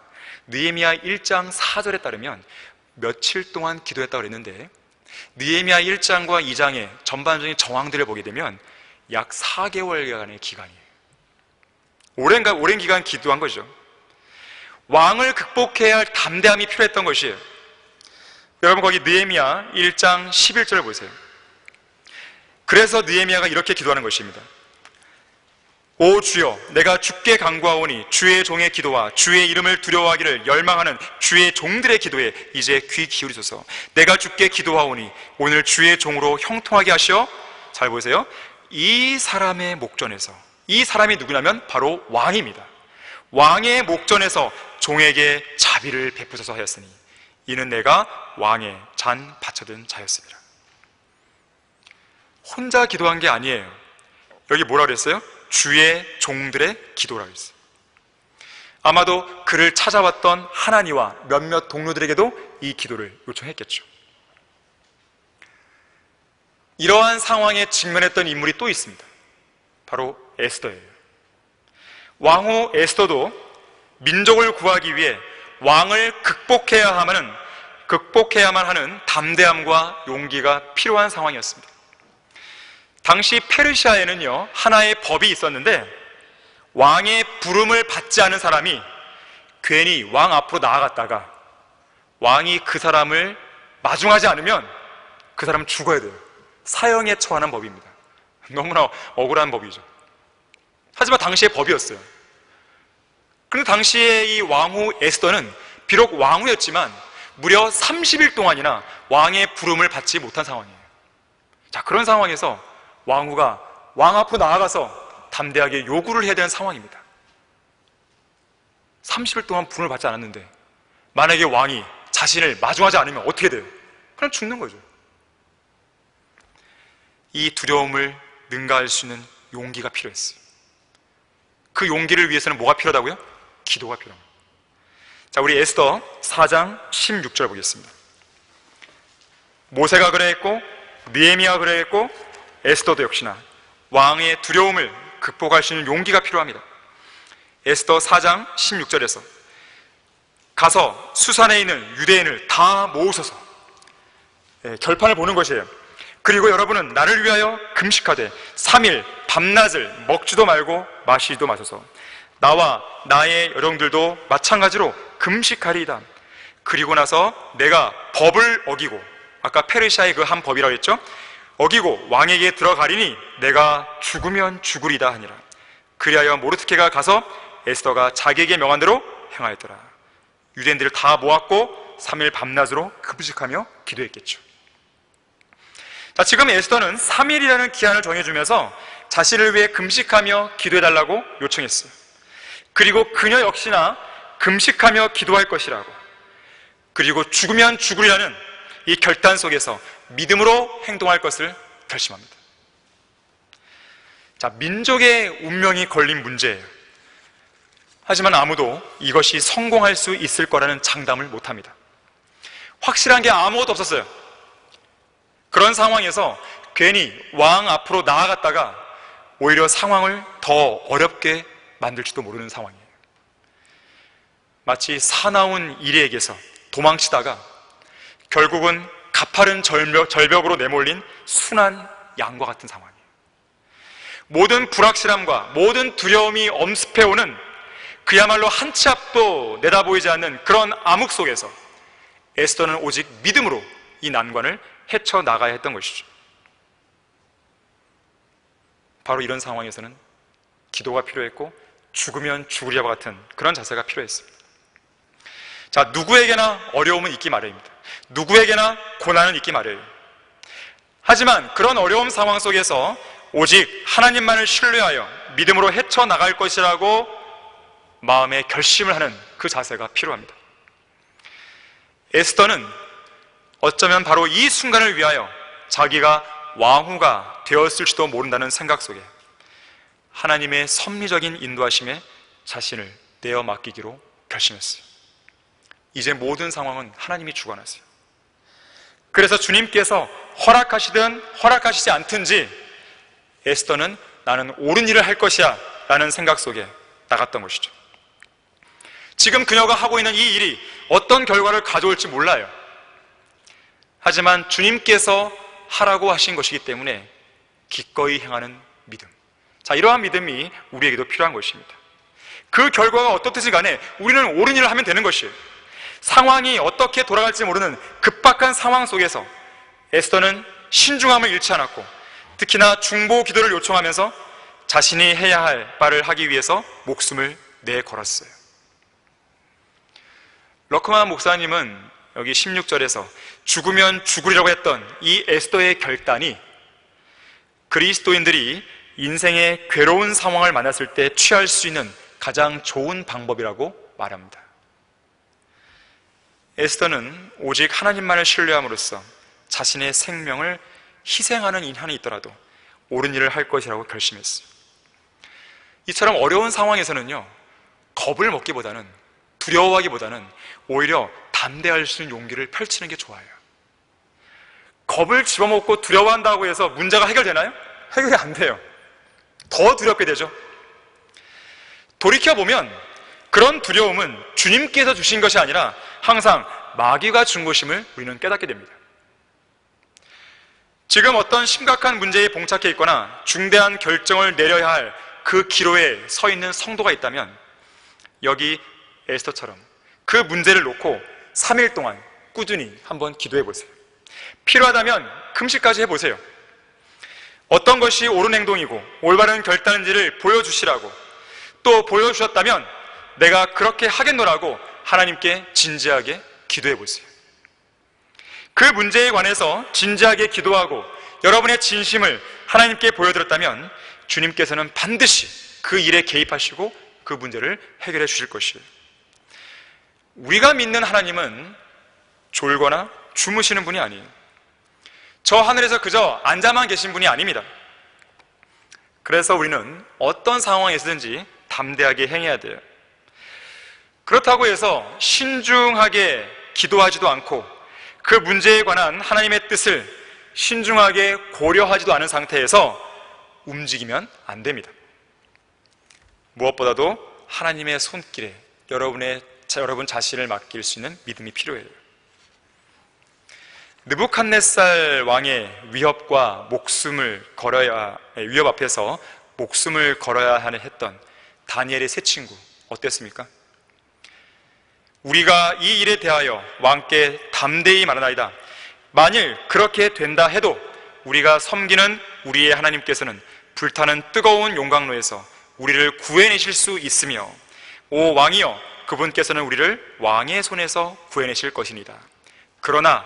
느헤미야 1장 4절에 따르면 며칠 동안 기도했다고 그랬는데 느헤미야 1장과 2장의 전반적인 정황들을 보게 되면 약 4개월간의 기간이에요. 오랜 기간 기도한 거죠. 왕을 극복해야 할 담대함이 필요했던 것이에요. 여러분 거기 느헤미야 1장 11절 보세요. 그래서 느헤미야가 이렇게 기도하는 것입니다. 오 주여, 내가 주께 간구하오니 주의 종의 기도와 주의 이름을 두려워하기를 열망하는 주의 종들의 기도에 이제 귀 기울이소서. 내가 주께 기도하오니 오늘 주의 종으로 형통하게 하시어. 잘 보세요. 이 사람의 목전에서, 이 사람이 누구냐면 바로 왕입니다. 왕의 목전에서 종에게 자비를 베푸소서 하였으니 이는 내가 왕의 잔 바쳐든 자였습니다. 혼자 기도한 게 아니에요. 여기 뭐라 그랬어요? 주의 종들의 기도라고 했어요. 아마도 그를 찾아왔던 하나니와 몇몇 동료들에게도 이 기도를 요청했겠죠. 이러한 상황에 직면했던 인물이 또 있습니다. 바로 에스더예요. 왕후 에스더도 민족을 구하기 위해 왕을 극복해야만 하는 담대함과 용기가 필요한 상황이었습니다. 당시 페르시아에는요, 하나의 법이 있었는데 왕의 부름을 받지 않은 사람이 괜히 왕 앞으로 나아갔다가 왕이 그 사람을 마중하지 않으면 그 사람은 죽어야 돼요. 사형에 처하는 법입니다. 너무나 억울한 법이죠. 하지만 당시의 법이었어요. 그런데 당시에 이 왕후 에스더는 비록 왕후였지만 무려 30일 동안이나 왕의 부름을 받지 못한 상황이에요. 자, 그런 상황에서 왕후가 왕 앞으로 나아가서 담대하게 요구를 해야 되는 상황입니다. 30일 동안 부름을 받지 않았는데 만약에 왕이 자신을 마중하지 않으면 어떻게 돼요? 그냥 죽는 거죠. 이 두려움을 능가할 수 있는 용기가 필요했어요. 그 용기를 위해서는 뭐가 필요하다고요? 기도가 필요합니다. 자, 우리 에스더 4장 16절 보겠습니다. 모세가 그래했고 느헤미야가 그래했고 에스더도 역시나 왕의 두려움을 극복할 수 있는 용기가 필요합니다. 에스더 4장 16절에서 가서 수산에 있는 유대인을 다 모으소서. 결판을 보는 것이에요. 그리고 여러분은 나를 위하여 금식하되 3일 밤낮을 먹지도 말고 마시지도 마소서. 나와 나의 여종들도 마찬가지로 금식하리이다. 그리고 나서 내가 법을 어기고, 아까 페르시아의 그 한 법이라고 했죠? 어기고 왕에게 들어가리니 내가 죽으면 죽으리다 하니라. 그리하여 모르드케가 가서 에스더가 자기에게 명한 대로 행하였더라. 유대인들을 다 모았고 3일 밤낮으로 금식하며 기도했겠죠. 자, 지금 에스더는 3일이라는 기한을 정해주면서 자신을 위해 금식하며 기도해달라고 요청했어요. 그리고 그녀 역시나 금식하며 기도할 것이라고, 그리고 죽으면 죽으리라는 이 결단 속에서 믿음으로 행동할 것을 결심합니다. 자, 민족의 운명이 걸린 문제예요. 하지만 아무도 이것이 성공할 수 있을 거라는 장담을 못합니다. 확실한 게 아무것도 없었어요. 그런 상황에서 괜히 왕 앞으로 나아갔다가 오히려 상황을 더 어렵게 만들지도 모르는 상황이에요. 마치 사나운 이리에게서 도망치다가 결국은 가파른 절벽으로 내몰린 순한 양과 같은 상황이에요. 모든 불확실함과 모든 두려움이 엄습해오는 그야말로 한 치 앞도 내다보이지 않는 그런 암흑 속에서 에스더는 오직 믿음으로 이 난관을 헤쳐나가야 했던 것이죠. 바로 이런 상황에서는 기도가 필요했고 죽으면 죽으리와 같은 그런 자세가 필요했습니다. 자, 누구에게나 어려움은 있기 마련입니다. 누구에게나 고난은 있기 마련이에요. 하지만 그런 어려움 상황 속에서 오직 하나님만을 신뢰하여 믿음으로 헤쳐나갈 것이라고 마음에 결심을 하는 그 자세가 필요합니다. 에스더는 어쩌면 바로 이 순간을 위하여 자기가 왕후가 되었을지도 모른다는 생각 속에 하나님의 섭리적인 인도하심에 자신을 내어 맡기기로 결심했어요. 이제 모든 상황은 하나님이 주관하세요. 그래서 주님께서 허락하시든 허락하시지 않든지 에스더는 나는 옳은 일을 할 것이야 라는 생각 속에 나갔던 것이죠. 지금 그녀가 하고 있는 이 일이 어떤 결과를 가져올지 몰라요. 하지만 주님께서 하라고 하신 것이기 때문에 기꺼이 행하는 믿음. 자, 이러한 믿음이 우리에게도 필요한 것입니다. 그 결과가 어떻든지 간에 우리는 옳은 일을 하면 되는 것이에요. 상황이 어떻게 돌아갈지 모르는 급박한 상황 속에서 에스더는 신중함을 잃지 않았고 특히나 중보 기도를 요청하면서 자신이 해야 할 바를 하기 위해서 목숨을 내걸었어요. 러크만 목사님은 여기 16절에서 죽으면 죽으리라고 했던 이 에스더의 결단이 그리스도인들이 인생의 괴로운 상황을 만났을 때 취할 수 있는 가장 좋은 방법이라고 말합니다. 에스더는 오직 하나님만을 신뢰함으로써 자신의 생명을 희생하는 한이 있더라도 옳은 일을 할 것이라고 결심했어요. 이처럼 어려운 상황에서는요, 겁을 먹기보다는, 두려워하기보다는 오히려 담대할 수 있는 용기를 펼치는 게 좋아요. 겁을 집어먹고 두려워한다고 해서 문제가 해결되나요? 해결이 안 돼요. 더 두렵게 되죠. 돌이켜보면 그런 두려움은 주님께서 주신 것이 아니라 항상 마귀가 준 것임을 우리는 깨닫게 됩니다. 지금 어떤 심각한 문제에 봉착해 있거나 중대한 결정을 내려야 할 그 기로에 서 있는 성도가 있다면 여기 에스더처럼 그 문제를 놓고 3일 동안 꾸준히 한번 기도해 보세요. 필요하다면 금식까지 해보세요. 어떤 것이 옳은 행동이고 올바른 결단인지를 보여주시라고, 또 보여주셨다면 내가 그렇게 하겠노라고 하나님께 진지하게 기도해 보세요. 그 문제에 관해서 진지하게 기도하고 여러분의 진심을 하나님께 보여드렸다면 주님께서는 반드시 그 일에 개입하시고 그 문제를 해결해 주실 것이에요. 우리가 믿는 하나님은 졸거나 주무시는 분이 아니에요. 저 하늘에서 그저 앉아만 계신 분이 아닙니다. 그래서 우리는 어떤 상황에서든지 담대하게 행해야 돼요. 그렇다고 해서 신중하게 기도하지도 않고 그 문제에 관한 하나님의 뜻을 신중하게 고려하지도 않은 상태에서 움직이면 안 됩니다. 무엇보다도 하나님의 손길에 여러분 자신을 맡길 수 있는 믿음이 필요해요. 느부갓네살 왕의 위협과 위협 앞에서 목숨을 걸어야 했던 다니엘의 세 친구 어땠습니까? 우리가 이 일에 대하여 왕께 담대히 말하나이다. 만일 그렇게 된다 해도 우리가 섬기는 우리의 하나님께서는 불타는 뜨거운 용광로에서 우리를 구해내실 수 있으며, 오 왕이여, 그분께서는 우리를 왕의 손에서 구해내실 것이니이다. 그러나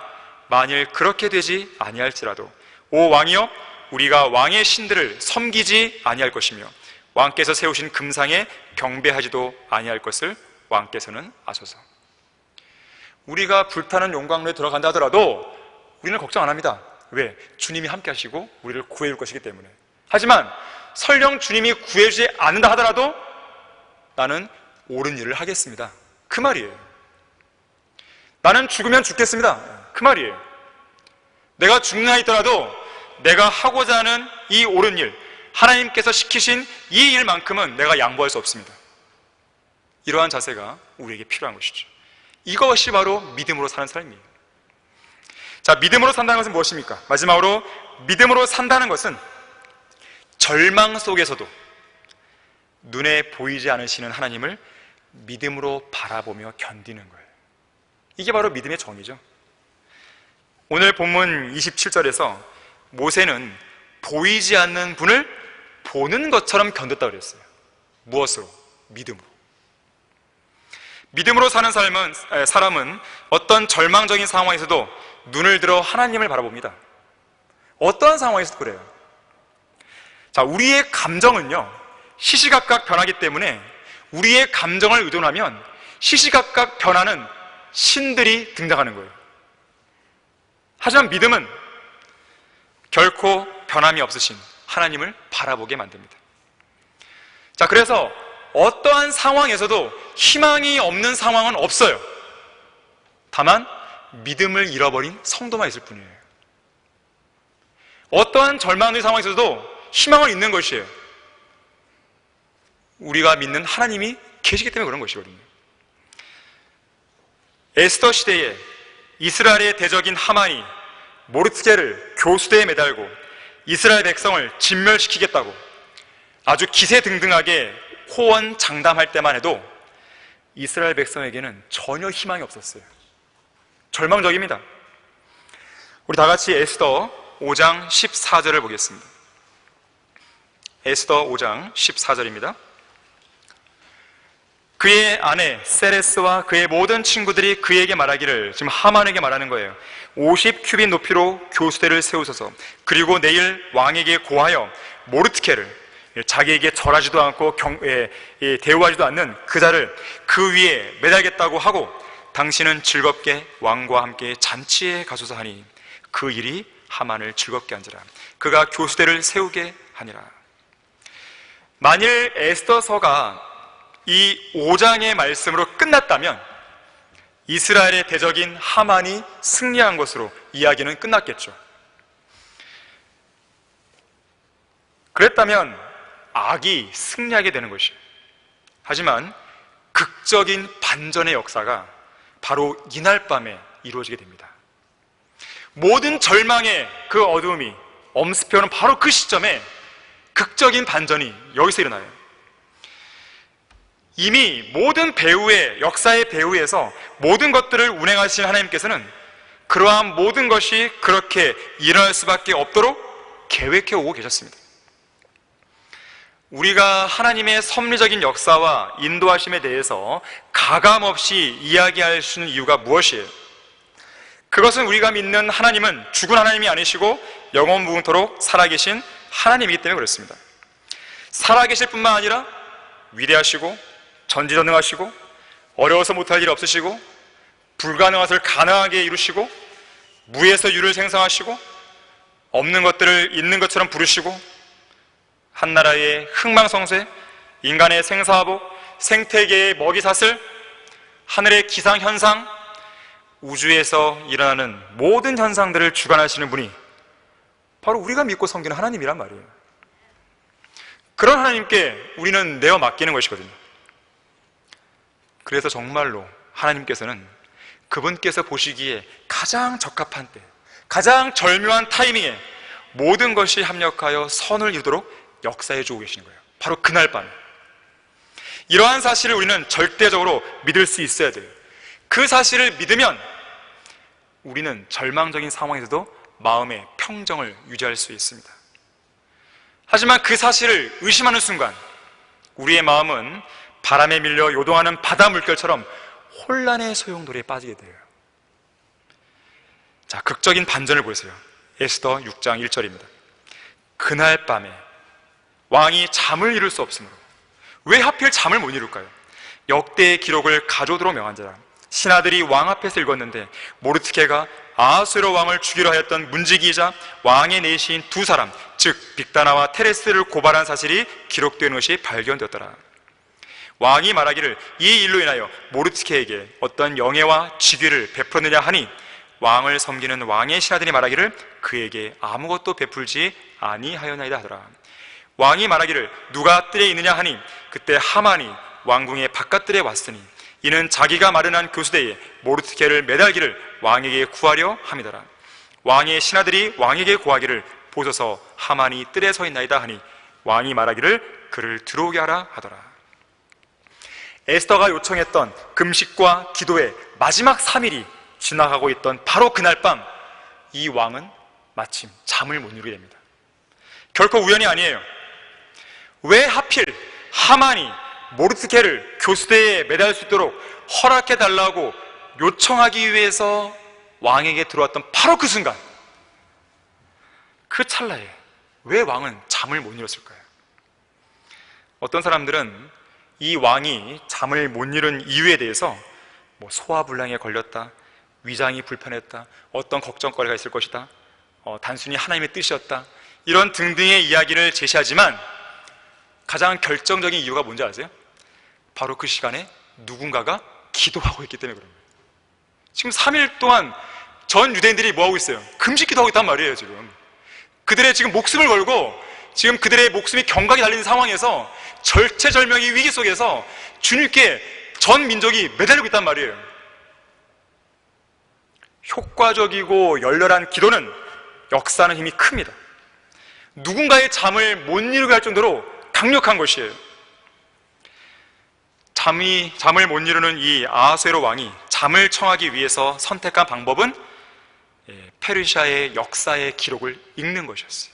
만일 그렇게 되지 아니할지라도 오 왕이여, 우리가 왕의 신들을 섬기지 아니할 것이며 왕께서 세우신 금상에 경배하지도 아니할 것을 왕께서는 아소서. 우리가 불타는 용광로에 들어간다 하더라도 우리는 걱정 안 합니다. 왜? 주님이 함께 하시고 우리를 구해줄 것이기 때문에. 하지만 설령 주님이 구해주지 않는다 하더라도 나는 옳은 일을 하겠습니다. 그 말이에요. 나는 죽으면 죽겠습니다. 그 말이에요. 내가 죽나 있더라도 내가 하고자 하는 이 옳은 일, 하나님께서 시키신 이 일만큼은 내가 양보할 수 없습니다. 이러한 자세가 우리에게 필요한 것이죠. 이것이 바로 믿음으로 사는 삶이에요. 자, 믿음으로 산다는 것은 무엇입니까? 마지막으로 믿음으로 산다는 것은 절망 속에서도 눈에 보이지 않으시는 하나님을 믿음으로 바라보며 견디는 거예요. 이게 바로 믿음의 정의죠. 오늘 본문 27절에서 모세는 보이지 않는 분을 보는 것처럼 견뎠다고 그랬어요. 무엇으로? 믿음으로. 믿음으로 사는 사람은 어떤 절망적인 상황에서도 눈을 들어 하나님을 바라봅니다. 어떠한 상황에서도 그래요. 자, 우리의 감정은요, 시시각각 변하기 때문에 우리의 감정을 의존하면 시시각각 변하는 신들이 등장하는 거예요. 하지만 믿음은 결코 변함이 없으신 하나님을 바라보게 만듭니다. 자, 그래서 어떠한 상황에서도 희망이 없는 상황은 없어요. 다만 믿음을 잃어버린 성도만 있을 뿐이에요. 어떠한 절망의 상황에서도 희망을 잃는 것이에요. 우리가 믿는 하나님이 계시기 때문에 그런 것이거든요. 에스더 시대에 이스라엘의 대적인 하만이 모르드게를 교수대에 매달고 이스라엘 백성을 진멸시키겠다고 아주 기세등등하게 호언장담할 때만 해도 이스라엘 백성에게는 전혀 희망이 없었어요. 절망적입니다. 우리 다 같이 에스더 5장 14절을 보겠습니다. 에스더 5장 14절입니다. 그의 아내 세레스와 그의 모든 친구들이 그에게 말하기를, 지금 하만에게 말하는 거예요. 50큐빗 높이로 교수대를 세우소서. 그리고 내일 왕에게 고하여 모르드케를, 자기에게 절하지도 않고 대우하지도 않는 그 자를 그 위에 매달겠다고 하고 당신은 즐겁게 왕과 함께 잔치에 가소서 하니 그 일이 하만을 즐겁게 한지라. 그가 교수대를 세우게 하니라. 만일 에스더서가 이 5장의 말씀으로 끝났다면 이스라엘의 대적인 하만이 승리한 것으로 이야기는 끝났겠죠. 그랬다면 악이 승리하게 되는 것이에요. 하지만 극적인 반전의 역사가 바로 이날 밤에 이루어지게 됩니다. 모든 절망의 그 어두움이 엄습해오는 바로 그 시점에 극적인 반전이 여기서 일어나요. 이미 모든 배후의, 역사의 배후에서 모든 것들을 운행하신 하나님께서는 그러한 모든 것이 그렇게 일어날 수밖에 없도록 계획해 오고 계셨습니다. 우리가 하나님의 섭리적인 역사와 인도하심에 대해서 가감없이 이야기할 수 있는 이유가 무엇이에요? 그것은 우리가 믿는 하나님은 죽은 하나님이 아니시고 영원무궁토록 살아계신 하나님이기 때문에 그렇습니다. 살아계실 뿐만 아니라 위대하시고 전지전능하시고 어려워서 못할 일 없으시고 불가능한 것을 가능하게 이루시고 무에서 유를 생성하시고 없는 것들을 있는 것처럼 부르시고 한나라의 흥망성쇠, 인간의 생사화복, 생태계의 먹이사슬, 하늘의 기상현상, 우주에서 일어나는 모든 현상들을 주관하시는 분이 바로 우리가 믿고 섬기는 하나님이란 말이에요. 그런 하나님께 우리는 내어 맡기는 것이거든요. 그래서 정말로 하나님께서는 그분께서 보시기에 가장 적합한 때, 가장 절묘한 타이밍에 모든 것이 합력하여 선을 이루도록 역사해 주고 계시는 거예요. 바로 그날 밤에. 이러한 사실을 우리는 절대적으로 믿을 수 있어야 돼요. 그 사실을 믿으면 우리는 절망적인 상황에서도 마음의 평정을 유지할 수 있습니다. 하지만 그 사실을 의심하는 순간 우리의 마음은 바람에 밀려 요동하는 바다 물결처럼 혼란의 소용돌이에 빠지게 돼요. 자, 극적인 반전을 보세요. 에스더 6장 1절입니다. 그날 밤에 왕이 잠을 이룰 수 없으므로. 왜 하필 잠을 못 이룰까요? 역대의 기록을 가져오도록 명한 자라. 신하들이 왕 앞에서 읽었는데 모르드케가 아하수에로 왕을 죽이려 하였던 문지기이자 왕의 내시인 두 사람, 즉 빅다나와 테레스를 고발한 사실이 기록된 것이 발견되었더라. 왕이 말하기를 이 일로 인하여 모르드케에게 어떤 영예와 직위를 베풀었느냐 하니 왕을 섬기는 왕의 신하들이 말하기를 그에게 아무것도 베풀지 아니하였나이다 하더라. 왕이 말하기를 누가 뜰에 있느냐 하니 그때 하만이 왕궁의 바깥뜰에 왔으니 이는 자기가 마련한 교수대에 모르드케를 매달기를 왕에게 구하려 함이더라. 왕의 신하들이 왕에게 구하기를 보소서 하만이 뜰에 서 있나이다 하니 왕이 말하기를 그를 들어오게 하라 하더라. 에스더가 요청했던 금식과 기도의 마지막 3일이 지나가고 있던 바로 그날 밤, 이 왕은 마침 잠을 못 이루게 됩니다. 결코 우연이 아니에요. 왜 하필 하만이 모르드케를 교수대에 매달 수 있도록 허락해 달라고 요청하기 위해서 왕에게 들어왔던 바로 그 순간, 그 찰나에 왜 왕은 잠을 못 이뤘을까요? 어떤 사람들은 이 왕이 잠을 못 이룬 이유에 대해서 소화불량에 걸렸다, 위장이 불편했다, 어떤 걱정거리가 있을 것이다, 단순히 하나님의 뜻이었다, 이런 등등의 이야기를 제시하지만 가장 결정적인 이유가 뭔지 아세요? 바로 그 시간에 누군가가 기도하고 있기 때문에 그런 거예요. 지금 3일 동안 전 유대인들이 뭐하고 있어요? 금식 기도하고 있단 말이에요. 지금 그들의 지금 목숨을 걸고, 지금 그들의 목숨이 경각이 달린 상황에서 절체절명의 위기 속에서 주님께 전 민족이 매달리고 있단 말이에요. 효과적이고 열렬한 기도는 역사하는 힘이 큽니다. 누군가의 잠을 못 이루게 할 정도로 강력한 것이에요. 잠을 못 이루는 이 아하수에로 왕이 잠을 청하기 위해서 선택한 방법은 페르시아의 역사의 기록을 읽는 것이었어요.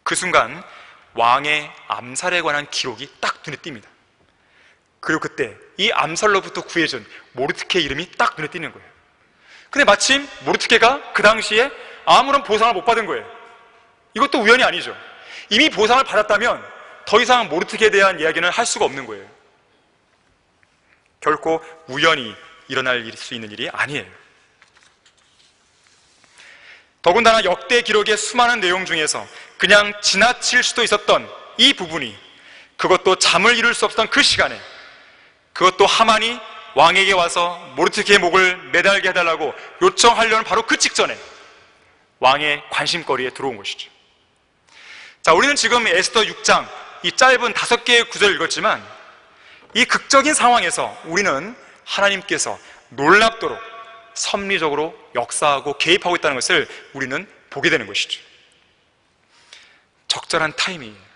그 순간 왕의 암살에 관한 기록이 딱 눈에 띕니다. 그리고 그때 이 암살로부터 구해준 모르드케 이름이 딱 눈에 띄는 거예요. 근데 마침 모르드케가 그 당시에 아무런 보상을 못 받은 거예요. 이것도 우연이 아니죠. 이미 보상을 받았다면 더 이상 모르드케에 대한 이야기는 할 수가 없는 거예요. 결코 우연히 일어날 수 있는 일이 아니에요. 더군다나 역대 기록의 수많은 내용 중에서 그냥 지나칠 수도 있었던 이 부분이, 그것도 잠을 이룰 수 없었던 그 시간에, 그것도 하만이 왕에게 와서 모르드케의 목을 매달게 해달라고 요청하려는 바로 그 직전에 왕의 관심거리에 들어온 것이죠. 자, 우리는 지금 에스더 6장 이 짧은 5개의 구절을 읽었지만 이 극적인 상황에서 우리는 하나님께서 놀랍도록 섭리적으로 역사하고 개입하고 있다는 것을 우리는 보게 되는 것이죠. 적절한 타이밍이에요.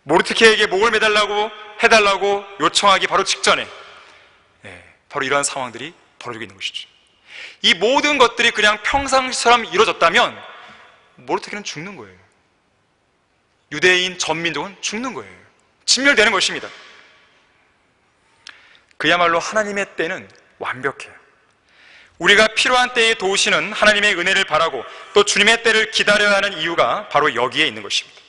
모르드케에게 목을 매달라고 해달라고 요청하기 바로 직전에 바로 이러한 상황들이 벌어지고 있는 것이죠. 이 모든 것들이 그냥 평상시처럼 이루어졌다면 모르드케는 죽는 거예요. 유대인 전 민족은 죽는 거예요. 진멸되는 것입니다. 그야말로 하나님의 때는 완벽해요. 우리가 필요한 때에 도우시는 하나님의 은혜를 바라고 또 주님의 때를 기다려야 하는 이유가 바로 여기에 있는 것입니다.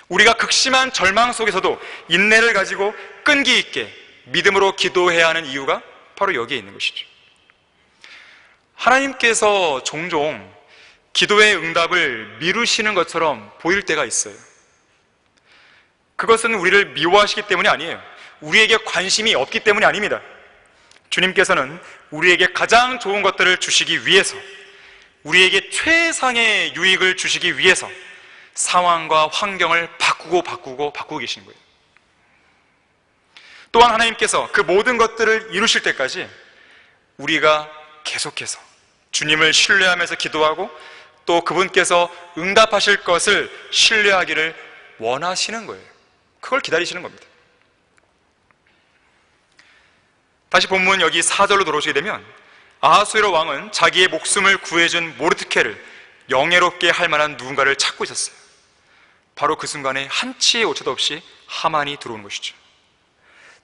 우리가 극심한 절망 속에서도 인내를 가지고 끈기 있게 믿음으로 기도해야 하는 이유가 바로 여기에 있는 것이죠. 하나님께서 종종 기도의 응답을 미루시는 것처럼 보일 때가 있어요. 그것은 우리를 미워하시기 때문이 아니에요. 우리에게 관심이 없기 때문이 아닙니다. 주님께서는 우리에게 가장 좋은 것들을 주시기 위해서, 우리에게 최상의 유익을 주시기 위해서 상황과 환경을 바꾸고 계시는 거예요. 또한 하나님께서 그 모든 것들을 이루실 때까지 우리가 계속해서 주님을 신뢰하면서 기도하고 또 그분께서 응답하실 것을 신뢰하기를 원하시는 거예요. 그걸 기다리시는 겁니다. 다시 본문 여기 4절로 돌아오시게 되면 아하수에로 왕은 자기의 목숨을 구해준 모르드케를 영예롭게 할 만한 누군가를 찾고 있었어요. 바로 그 순간에 한치의 오차도 없이 하만이 들어오는 것이죠.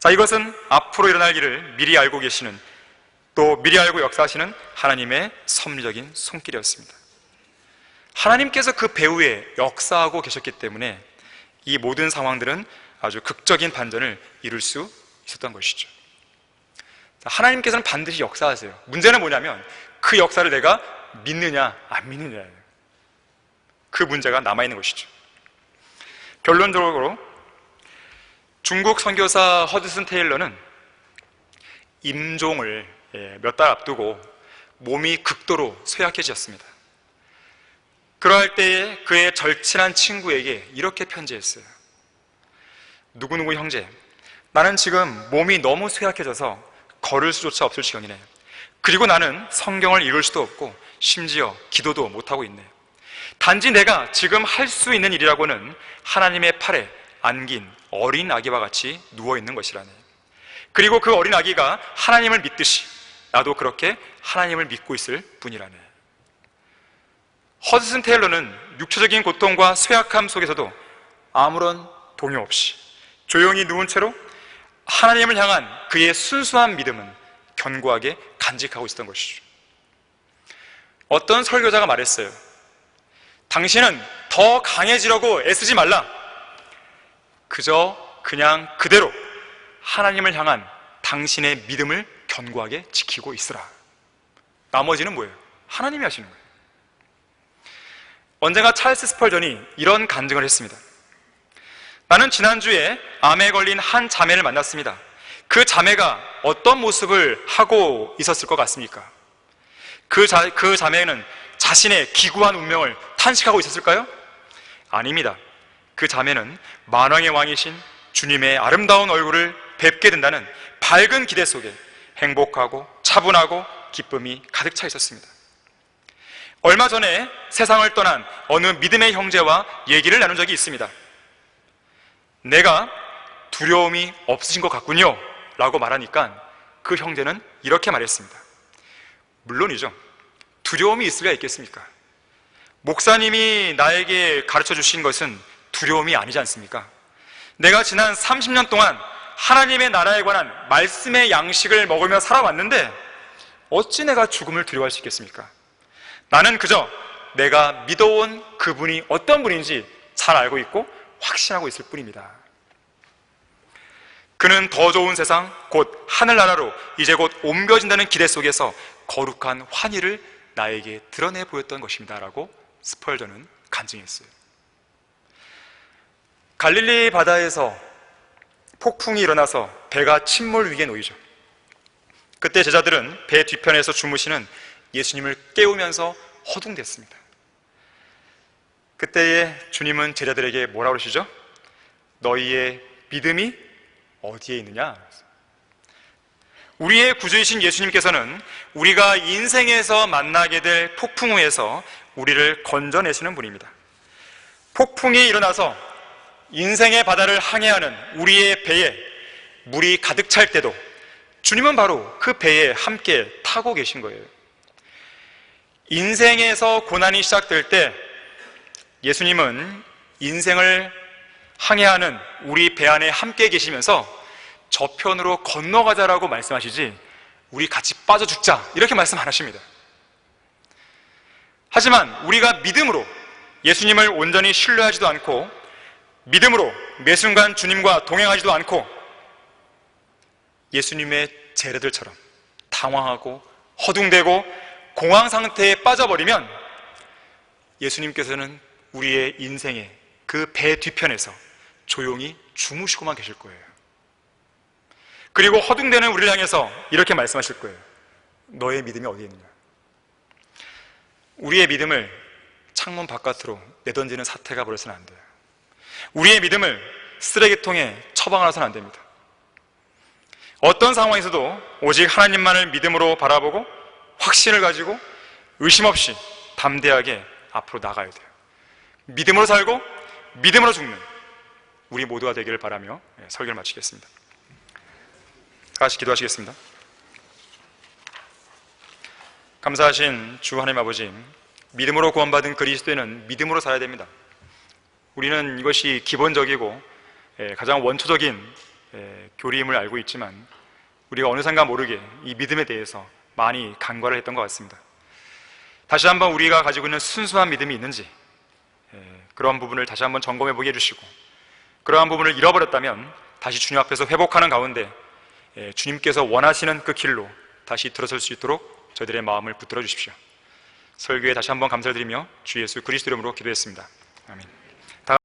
자, 이것은 앞으로 일어날 일을 미리 알고 계시는, 또 미리 알고 역사하시는 하나님의 섭리적인 손길이었습니다. 하나님께서 그 배후에 역사하고 계셨기 때문에 이 모든 상황들은 아주 극적인 반전을 이룰 수 있었던 것이죠. 하나님께서는 반드시 역사하세요. 문제는 뭐냐면 그 역사를 내가 믿느냐 안 믿느냐예요. 그 문제가 남아있는 것이죠. 결론적으로 중국 선교사 허드슨 테일러는 임종을 몇 달 앞두고 몸이 극도로 쇠약해졌습니다. 그러할 때에 그의 절친한 친구에게 이렇게 편지했어요. 누구누구 형제, 나는 지금 몸이 너무 쇠약해져서 걸을 수조차 없을 지경이네. 그리고 나는 성경을 읽을 수도 없고 심지어 기도도 못하고 있네. 단지 내가 지금 할 수 있는 일이라고는 하나님의 팔에 안긴 어린 아기와 같이 누워있는 것이라네. 그리고 그 어린 아기가 하나님을 믿듯이 나도 그렇게 하나님을 믿고 있을 뿐이라네. 허드슨 테일러는 육체적인 고통과 쇠약함 속에서도 아무런 동요 없이 조용히 누운 채로 하나님을 향한 그의 순수한 믿음은 견고하게 간직하고 있었던 것이죠. 어떤 설교자가 말했어요. 당신은 더 강해지려고 애쓰지 말라. 그저 그냥 그대로 하나님을 향한 당신의 믿음을 견고하게 지키고 있으라. 나머지는 뭐예요? 하나님이 하시는 거예요. 언젠가 찰스 스펄전이 이런 간증을 했습니다. 나는 지난주에 암에 걸린 한 자매를 만났습니다. 그 자매가 어떤 모습을 하고 있었을 것 같습니까? 그 자매는 자신의 기구한 운명을 탄식하고 있었을까요? 아닙니다. 그 자매는 만왕의 왕이신 주님의 아름다운 얼굴을 뵙게 된다는 밝은 기대 속에 행복하고 차분하고 기쁨이 가득 차 있었습니다. 얼마 전에 세상을 떠난 어느 믿음의 형제와 얘기를 나눈 적이 있습니다. 내가 두려움이 없으신 것 같군요 라고 말하니까 그 형제는 이렇게 말했습니다. 물론이죠. 두려움이 있을 리가 있겠습니까? 목사님이 나에게 가르쳐 주신 것은 두려움이 아니지 않습니까? 내가 지난 30년 동안 하나님의 나라에 관한 말씀의 양식을 먹으며 살아왔는데 어찌 내가 죽음을 두려워할 수 있겠습니까? 나는 그저 내가 믿어온 그분이 어떤 분인지 잘 알고 있고 확신하고 있을 뿐입니다. 그는 더 좋은 세상, 곧 하늘나라로 이제 곧 옮겨진다는 기대 속에서 거룩한 환희를 나에게 드러내 보였던 것입니다 라고 스펄전은 간증했어요. 갈릴리 바다에서 폭풍이 일어나서 배가 침몰 위기에 놓이죠. 그때 제자들은 배 뒤편에서 주무시는 예수님을 깨우면서 허둥댔습니다. 그때에 주님은 제자들에게 뭐라고 그러시죠? 너희의 믿음이 어디에 있느냐? 우리의 구주이신 예수님께서는 우리가 인생에서 만나게 될 폭풍우에서 우리를 건져내시는 분입니다. 폭풍이 일어나서 인생의 바다를 항해하는 우리의 배에 물이 가득 찰 때도 주님은 바로 그 배에 함께 타고 계신 거예요. 인생에서 고난이 시작될 때 예수님은 인생을 항해하는 우리 배 안에 함께 계시면서 저편으로 건너가자라고 말씀하시지 우리 같이 빠져 죽자 이렇게 말씀 안 하십니다. 하지만 우리가 믿음으로 예수님을 온전히 신뢰하지도 않고 믿음으로 매 순간 주님과 동행하지도 않고 예수님의 제자들처럼 당황하고 허둥대고 공황 상태에 빠져버리면 예수님께서는 우리의 인생의 그 배 뒤편에서 조용히 주무시고만 계실 거예요. 그리고 허둥대는 우리를 향해서 이렇게 말씀하실 거예요. 너의 믿음이 어디에 있느냐? 우리의 믿음을 창문 바깥으로 내던지는 사태가 벌어서는 안 돼요. 우리의 믿음을 쓰레기통에 처방하서는 안 됩니다. 어떤 상황에서도 오직 하나님만을 믿음으로 바라보고 확신을 가지고 의심 없이 담대하게 앞으로 나가야 돼요. 믿음으로 살고 믿음으로 죽는 우리 모두가 되기를 바라며 설교를 마치겠습니다. 다시 기도하시겠습니다. 감사하신 주 하나님 아버지, 믿음으로 구원받은 그리스도인은 믿음으로 살아야 됩니다. 우리는 이것이 기본적이고 가장 원초적인 교리임을 알고 있지만 우리가 어느샌가 모르게 이 믿음에 대해서 많이 간과를 했던 것 같습니다. 다시 한번 우리가 가지고 있는 순수한 믿음이 있는지 그러한 부분을 다시 한번 점검해 보게 해주시고, 그러한 부분을 잃어버렸다면 다시 주님 앞에서 회복하는 가운데 주님께서 원하시는 그 길로 다시 들어설 수 있도록 저희들의 마음을 붙들어 주십시오. 설교에 다시 한번 감사드리며 주 예수 그리스도 이름으로 기도했습니다. 아멘.